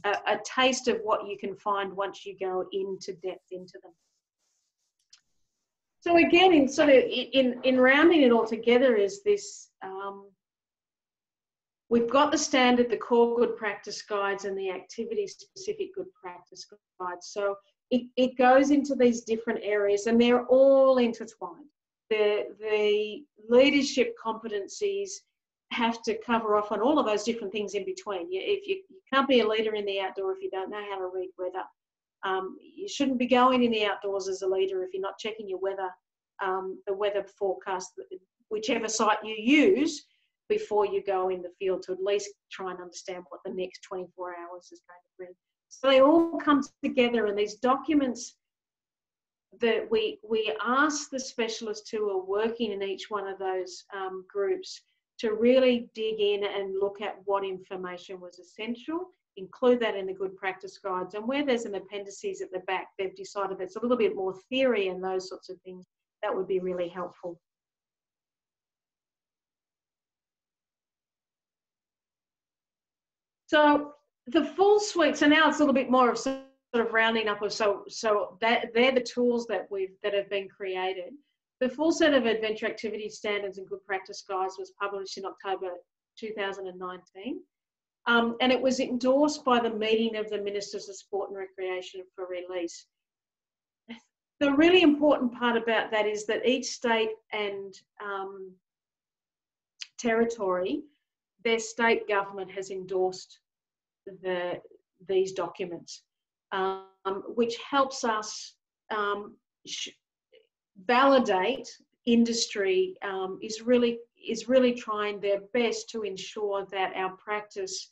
a taste of what you can find once you go into depth into them. So again, in rounding it all together is this, we've got the standard, the core good practice guides, and the activity-specific good practice guides. So it goes into these different areas, and they're all intertwined. The leadership competencies have to cover off on all of those different things in between. You can't be a leader in the outdoor if you don't know how to read weather. You shouldn't be going in the outdoors as a leader if you're not checking your weather, the weather forecast, whichever site you use, before you go in the field, to at least try and understand what the next 24 hours is going to bring. So they all come together, and these documents that we ask the specialists who are working in each one of those groups to really dig in and look at what information was essential, include that in the good practice guides, and where there's an appendices at the back, they've decided it's a little bit more theory and those sorts of things. That would be really helpful. So the full suite, so now it's a little bit more of sort of rounding up of, so that they're the tools that have been created. The full set of adventure activity standards and good practice guides was published in October 2019. And it was endorsed by the meeting of the Ministers of Sport and Recreation for release. The really important part about that is that each state and territory, their state government has endorsed these documents, which helps us validate industry is really trying their best to ensure that our practice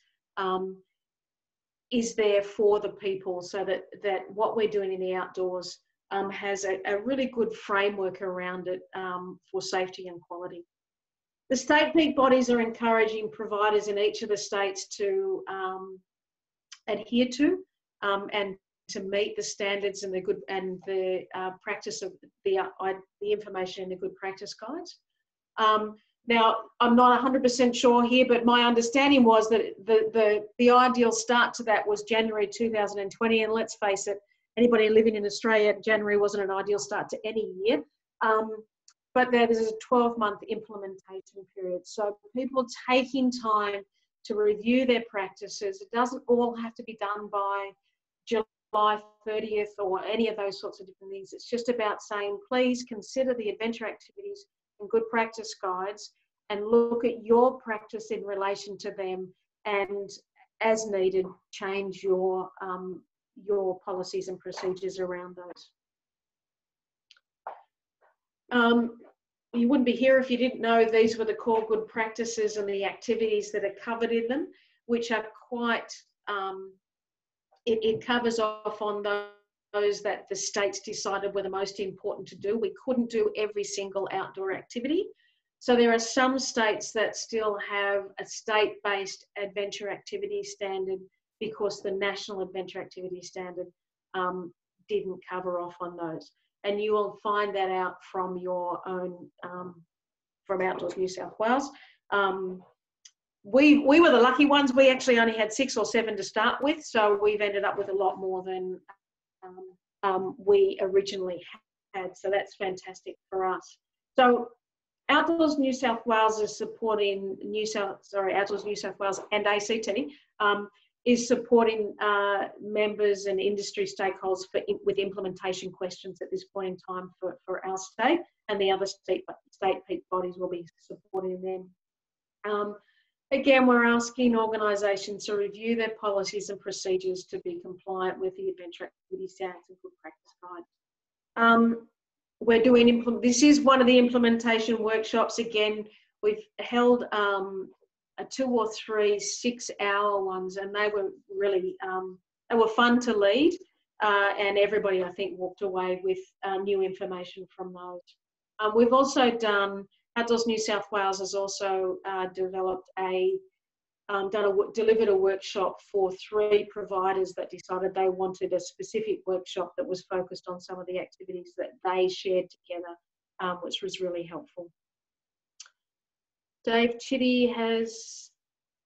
is there for the people, so that what we're doing in the outdoors has a really good framework around it for safety and quality. The state peak bodies are encouraging providers in each of the states to adhere to and to meet the standards and the practice of the information in the good practice guides. Now, I'm not 100% sure here, but my understanding was that the ideal start to that was January 2020, and let's face it, anybody living in Australia, January wasn't an ideal start to any year. But there is a 12-month implementation period. So people taking time to review their practices. It doesn't all have to be done by July 30th or any of those sorts of different things. It's just about saying, please consider the adventure activities and good practice guides and look at your practice in relation to them, and as needed, change your policies and procedures around those. You wouldn't be here if you didn't know these were the core good practices and the activities that are covered in them, which are quite, it covers off on those that the states decided were the most important to do. We couldn't do every single outdoor activity. So there are some states that still have a state-based adventure activity standard because the National Adventure Activity Standard didn't cover off on those. And you will find that out from your own, from Outdoors New South Wales. We were the lucky ones. We actually only had 6 or 7 to start with, so we've ended up with a lot more than we originally had. So that's fantastic for us. So Outdoors New South Wales is supporting Outdoors New South Wales and ACT is supporting members and industry stakeholders with implementation questions at this point in time for our state, and the other state peak bodies will be supporting them. Again, we're asking organisations to review their policies and procedures to be compliant with the Adventure Activity Standards and Good Practice Guide. we're doing, this is one of the implementation workshops. Again, we've held a 2 or 3 6-hour ones, and they were really, they were fun to lead, and everybody, I think, walked away with new information from those. We've also done, Outdoors New South Wales has also developed delivered a workshop for 3 providers that decided they wanted a specific workshop that was focused on some of the activities that they shared together, which was really helpful. Dave Chitty has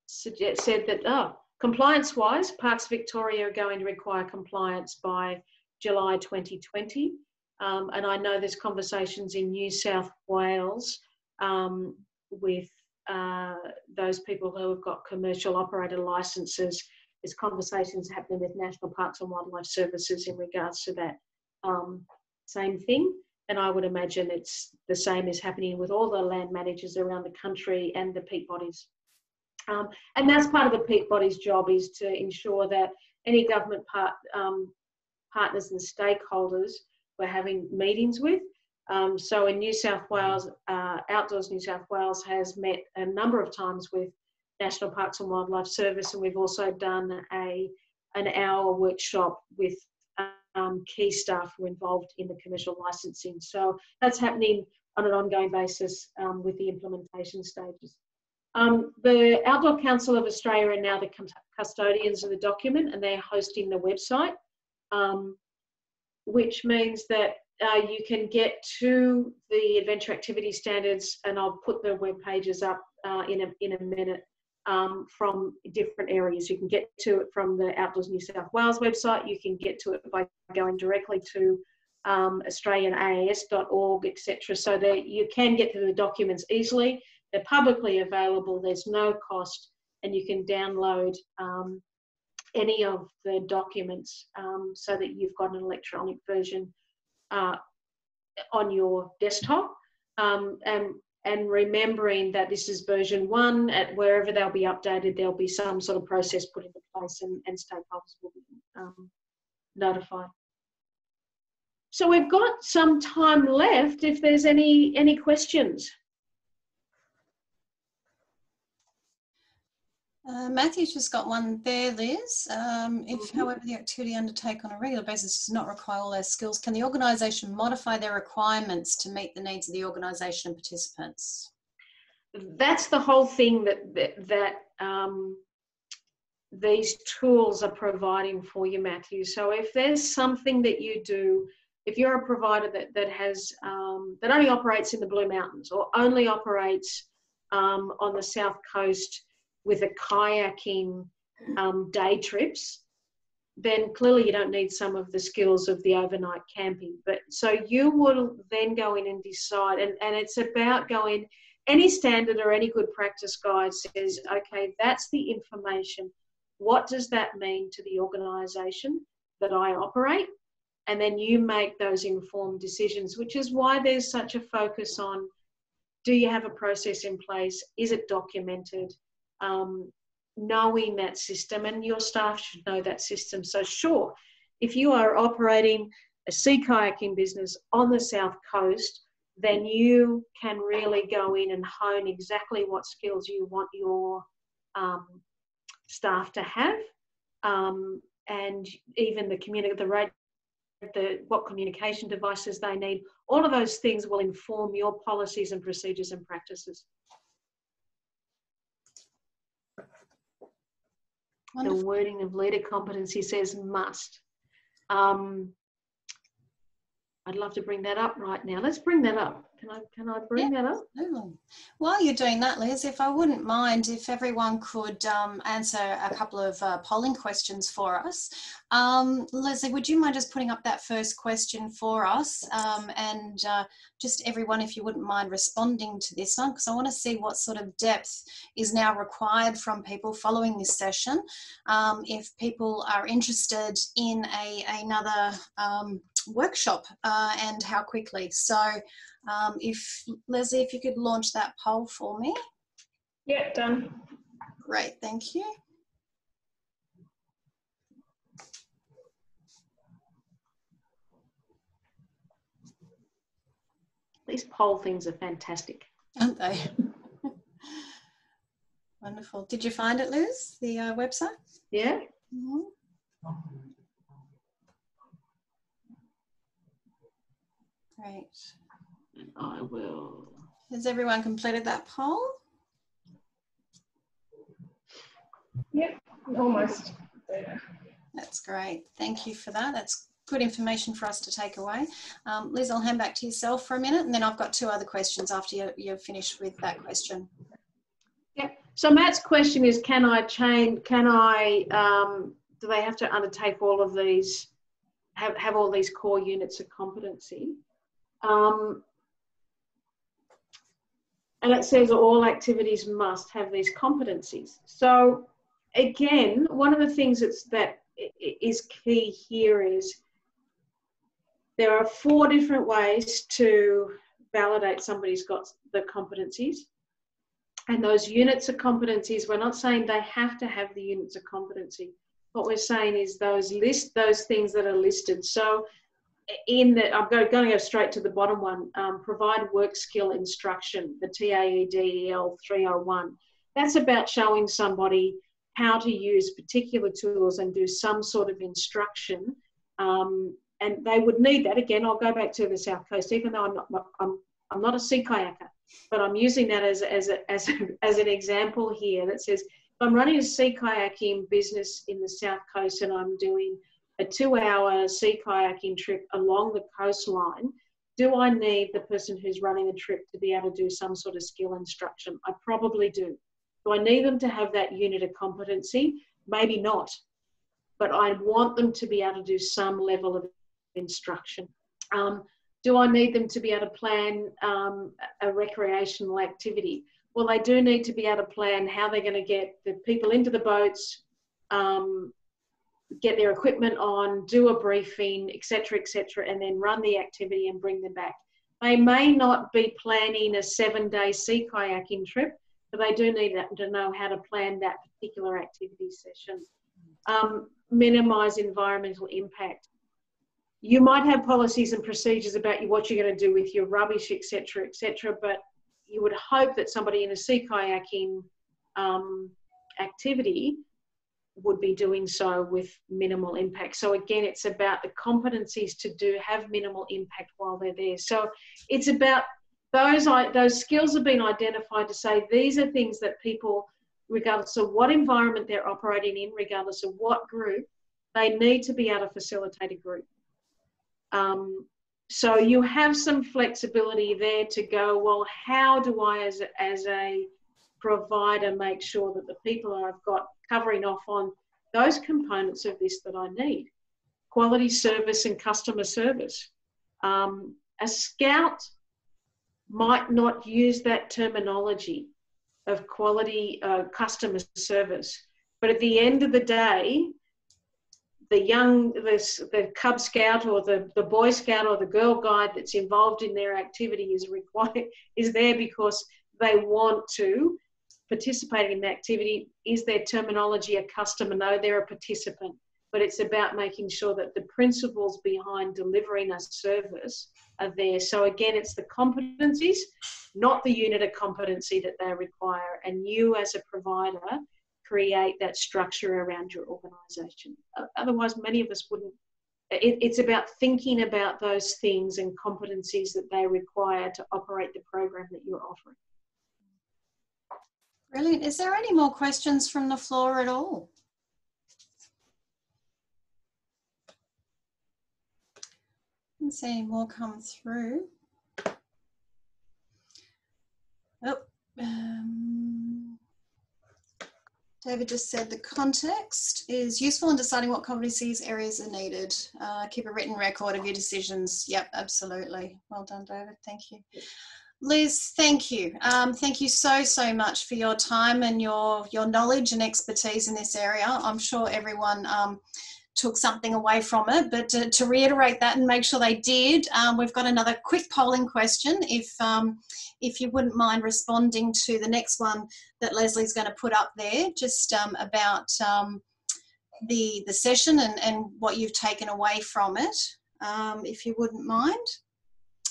said that, compliance-wise, Parks Victoria are going to require compliance by July 2020. And I know there's conversations in New South Wales with those people who have got commercial operator licences. There's conversations happening with National Parks and Wildlife Services in regards to that same thing. And I would imagine it's the same is happening with all the land managers around the country and the peak bodies. And that's part of the peak body's job, is to ensure that any government partners and stakeholders we're having meetings with. So in New South Wales, Outdoors New South Wales has met a number of times with National Parks and Wildlife Service, and we've also done an hour workshop with key staff who are involved in the commercial licensing. So that's happening on an ongoing basis with the implementation stages. The Outdoor Council of Australia are now the custodians of the document, and they're hosting the website, which means that you can get to the adventure activity standards, and I'll put the web pages up in a minute, from different areas. You can get to it from the Outdoors New South Wales website. You can get to it by going directly to AAAS.org, etc. So that you can get to the documents easily. They're publicly available. There's no cost, and you can download any of the documents so that you've got an electronic version on your desktop, and remembering that this is version 1. At wherever they'll be updated, there'll be some sort of process put into place, and stakeholders will be notified. So we've got some time left if there's any questions. Matthew's just got one there, Liz. If, however, the activity undertaken on a regular basis does not require all their skills, can the organisation modify their requirements to meet the needs of the organisation and participants? That's the whole thing that these tools are providing for you, Matthew. So if there's something that you do, if you're a provider that has that only operates in the Blue Mountains, or only operates on the South Coast with a kayaking day trips, then clearly you don't need some of the skills of the overnight camping. But so you will then go in and decide, and it's about going, any standard or any good practice guide says, okay, that's the information. What does that mean to the organisation that I operate? And then you make those informed decisions, which is why there's such a focus on, do you have a process in place? Is it documented? Knowing that system, and your staff should know that system. So sure, if you are operating a sea kayaking business on the South Coast, then you can really go in and hone exactly what skills you want your staff to have, and even what communication devices they need. All of those things will inform your policies and procedures and practices. Wonderful. The wording of leader competency says must. I'd love to bring that up right now. Let's bring that up. Can I bring that up? Absolutely. While you're doing that, Liz, if I wouldn't mind, if everyone could answer a couple of polling questions for us. Leslie, would you mind just putting up that first question for us? And just everyone, if you wouldn't mind responding to this one, because I want to see what sort of depth is now required from people following this session. If people are interested in another workshop, and how quickly. So if Leslie, if you could launch that poll for me. Yeah, done. Great, thank you. These poll things are fantastic. Aren't they? Wonderful. Did you find it, Liz, the website? Yeah. Mm-hmm. Great. And I will. Has everyone completed that poll? Yep, almost there. That's great. Thank you for that. That's good information for us to take away. Liz, I'll hand back to yourself for a minute, and then I've got 2 other questions after you're finished with that question. Yeah. So Matt's question is, can I change, do they have to undertake all of these, have all these core units of competency? And it says all activities must have these competencies. So again, one of the things that is key here is there are 4 different ways to validate somebody's got the competencies. And those units of competencies, we're not saying they have to have the units of competency. What we're saying is those things that are listed. So I'm going to go straight to the bottom one, provide work skill instruction, the TAEDEL 301. That's about showing somebody how to use particular tools and do some sort of instruction. And they would need that. Again, I'll go back to the South Coast, even though I'm not a sea kayaker, but I'm using that as an example here that says, if I'm running a sea kayaking business in the South Coast and I'm doing a 2-hour sea kayaking trip along the coastline, do I need the person who's running the trip to be able to do some sort of skill instruction? I probably do. Do I need them to have that unit of competency? Maybe not, but I want them to be able to do some level of instruction. Do I need them to be able to plan a recreational activity? Well, they do need to be able to plan how they're going to get the people into the boats, get their equipment on, do a briefing, etc., and then run the activity and bring them back. They may not be planning a 7-day sea kayaking trip, but they do need to know how to plan that particular activity session. Minimise environmental impact. You might have policies and procedures about what you're going to do with your rubbish, etc., but you would hope that somebody in a sea kayaking activity would be doing so with minimal impact. So again, it's about the competencies to have minimal impact while they're there. So it's about those skills have been identified to say these are things that people, regardless of what environment they're operating in, regardless of what group, they need to be able to facilitate a group. So you have some flexibility there to go, well, how do I as a provider make sure that the people I've got covering off on those components of this that I need? Quality service and customer service. A scout might not use that terminology of quality customer service, but at the end of the day, the Cub Scout or the Boy Scout or the Girl Guide that's involved in their activity is there because they want to participate in the activity. Is their terminology a customer? No, they're a participant. But it's about making sure that the principles behind delivering a service are there. So again, it's the competencies, not the unit of competency that they require. And you as a provider create that structure around your organisation. Otherwise, many of us wouldn't. It's about thinking about those things and competencies that they require to operate the program that you're offering. Brilliant. Is there any more questions from the floor at all? I didn't see any more come through. Oh, David just said the context is useful in deciding what competencies areas are needed. Keep a written record of your decisions. Yep, absolutely. Well done, David. Thank you. Liz, thank you. Thank you so much for your time and your knowledge and expertise in this area. I'm sure everyone took something away from it, but to reiterate that and make sure they did, we've got another quick polling question. If you wouldn't mind responding to the next one that Leslie's going to put up there, just about the session and what you've taken away from it, if you wouldn't mind.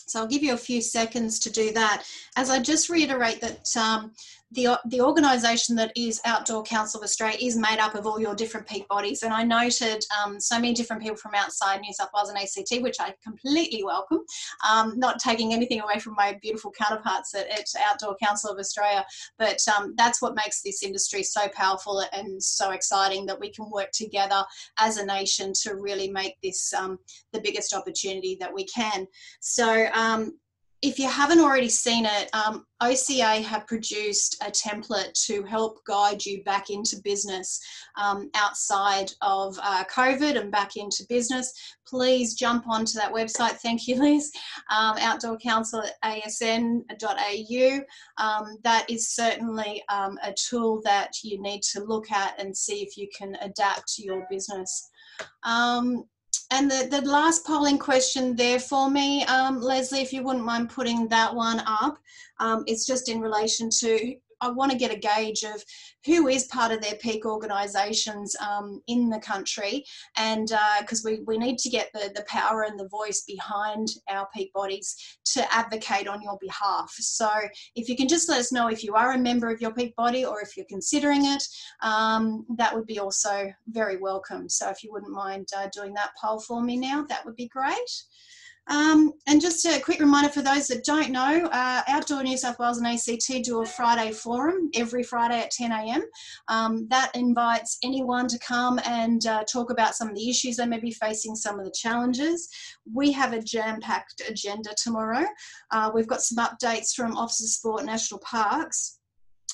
So I'll give you a few seconds to do that. As I just reiterate that the organisation that is Outdoor Council of Australia is made up of all your different peak bodies. And I noted so many different people from outside New South Wales and ACT, which I completely welcome, not taking anything away from my beautiful counterparts at Outdoor Council of Australia. But that's what makes this industry so powerful and so exciting, that we can work together as a nation to really make this the biggest opportunity that we can. So if you haven't already seen it, OCA have produced a template to help guide you back into business outside of COVID and back into business. Please jump onto that website. Thank you, Liz. Outdoor Council at asn.au. That is certainly a tool that you need to look at and see if you can adapt to your business. And the last polling question there for me, Leslie, if you wouldn't mind putting that one up, it's just in relation to, I want to get a gauge of who is part of their peak organisations in the country, and because we need to get the power and the voice behind our peak bodies to advocate on your behalf. So if you can just let us know if you are a member of your peak body or if you're considering it, that would be also very welcome. So if you wouldn't mind doing that poll for me now, that would be great. And just a quick reminder for those that don't know, Outdoor New South Wales and ACT do a Friday forum every Friday at 10 a.m. That invites anyone to come and talk about some of the issues they may be facing, some of the challenges. We have a jam-packed agenda tomorrow. We've got some updates from Office of Sport National Parks.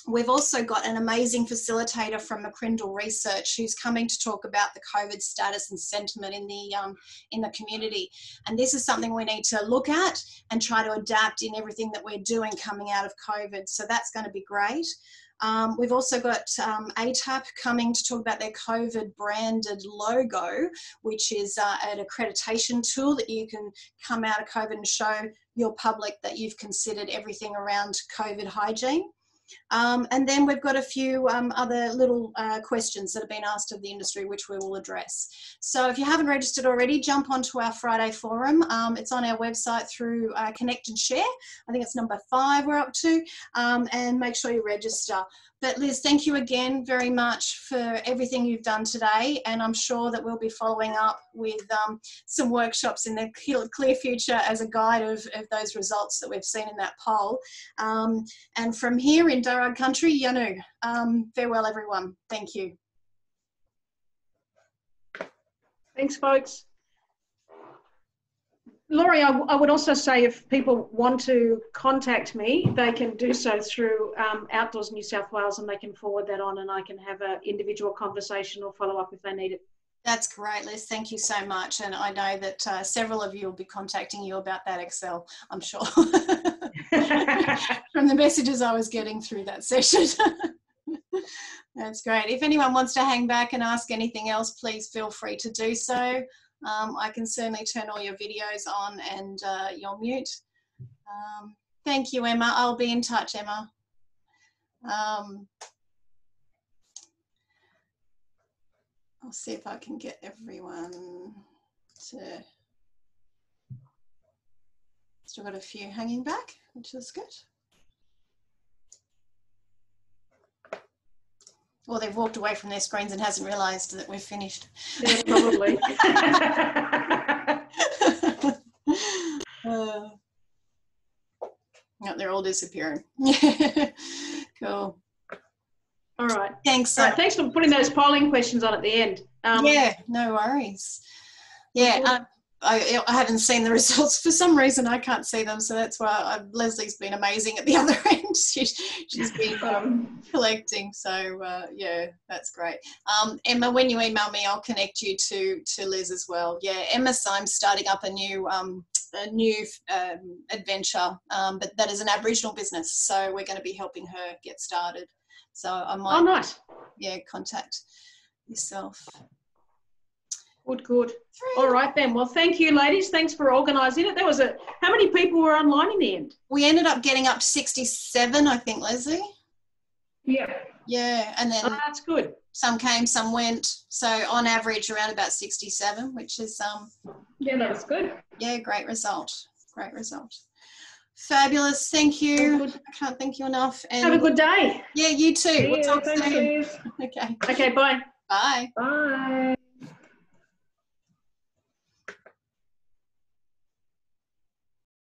We've also got an amazing facilitator from McCrindle Research who's coming to talk about the COVID status and sentiment in the community. And this is something we need to look at and try to adapt in everything that we're doing coming out of COVID. So that's going to be great. We've also got ATAP coming to talk about their COVID branded logo, which is an accreditation tool that you can come out of COVID and show your public that you've considered everything around COVID hygiene. And then we've got a few other little questions that have been asked of the industry, which we will address. So if you haven't registered already, jump onto our Friday forum. It's on our website through Connect and Share. I think it's number 5 we're up to, and make sure you register. But Liz, thank you again very much for everything you've done today, and I'm sure that we'll be following up with some workshops in the clear future as a guide of those results that we've seen in that poll. And from here in Darug country, Yanu. Farewell, everyone. Thank you. Thanks, folks. Laurie, I would also say if people want to contact me, they can do so through Outdoors New South Wales, and they can forward that on and I can have an individual conversation or follow up if they need it. That's great, Liz. Thank you so much. And I know that several of you will be contacting you about that Excel, I'm sure, from the messages I was getting through that session. That's great. If anyone wants to hang back and ask anything else, please feel free to do so. I can certainly turn all your videos on and you're mute. Thank you, Emma. I'll be in touch, Emma. I'll see if I can get everyone to... Still got a few hanging back, which is good. Or they've walked away from their screens and hasn't realised that we've finished. Yeah, probably. No, they're all disappearing. Cool. All right. Thanks. All right. Thanks for putting those polling questions on at the end. Yeah, no worries. Yeah, I haven't seen the results. For some reason, I can't see them, so that's why Leslie's been amazing at the other end. She's been collecting, so yeah, that's great. Emma, when you email me, I'll connect you to Liz as well. Yeah, Emma Syme's starting up a new adventure, but that is an Aboriginal business, so we're going to be helping her get started. So I might, nice. Yeah, contact yourself. Good. All right then. Well, thank you, ladies. Thanks for organising it. There was how many people were online in the end? We ended up getting up to 67, I think, Leslie. Yeah. Yeah, and then that's good. Some came, some went. So on average, around about 67, which is yeah, that was good. Yeah, great result. great result. Fabulous. Thank you. I can't thank you enough. And have a good day. yeah, you too. We'll talk Thanks, soon. Liz. Okay. Okay, bye. Bye. Bye.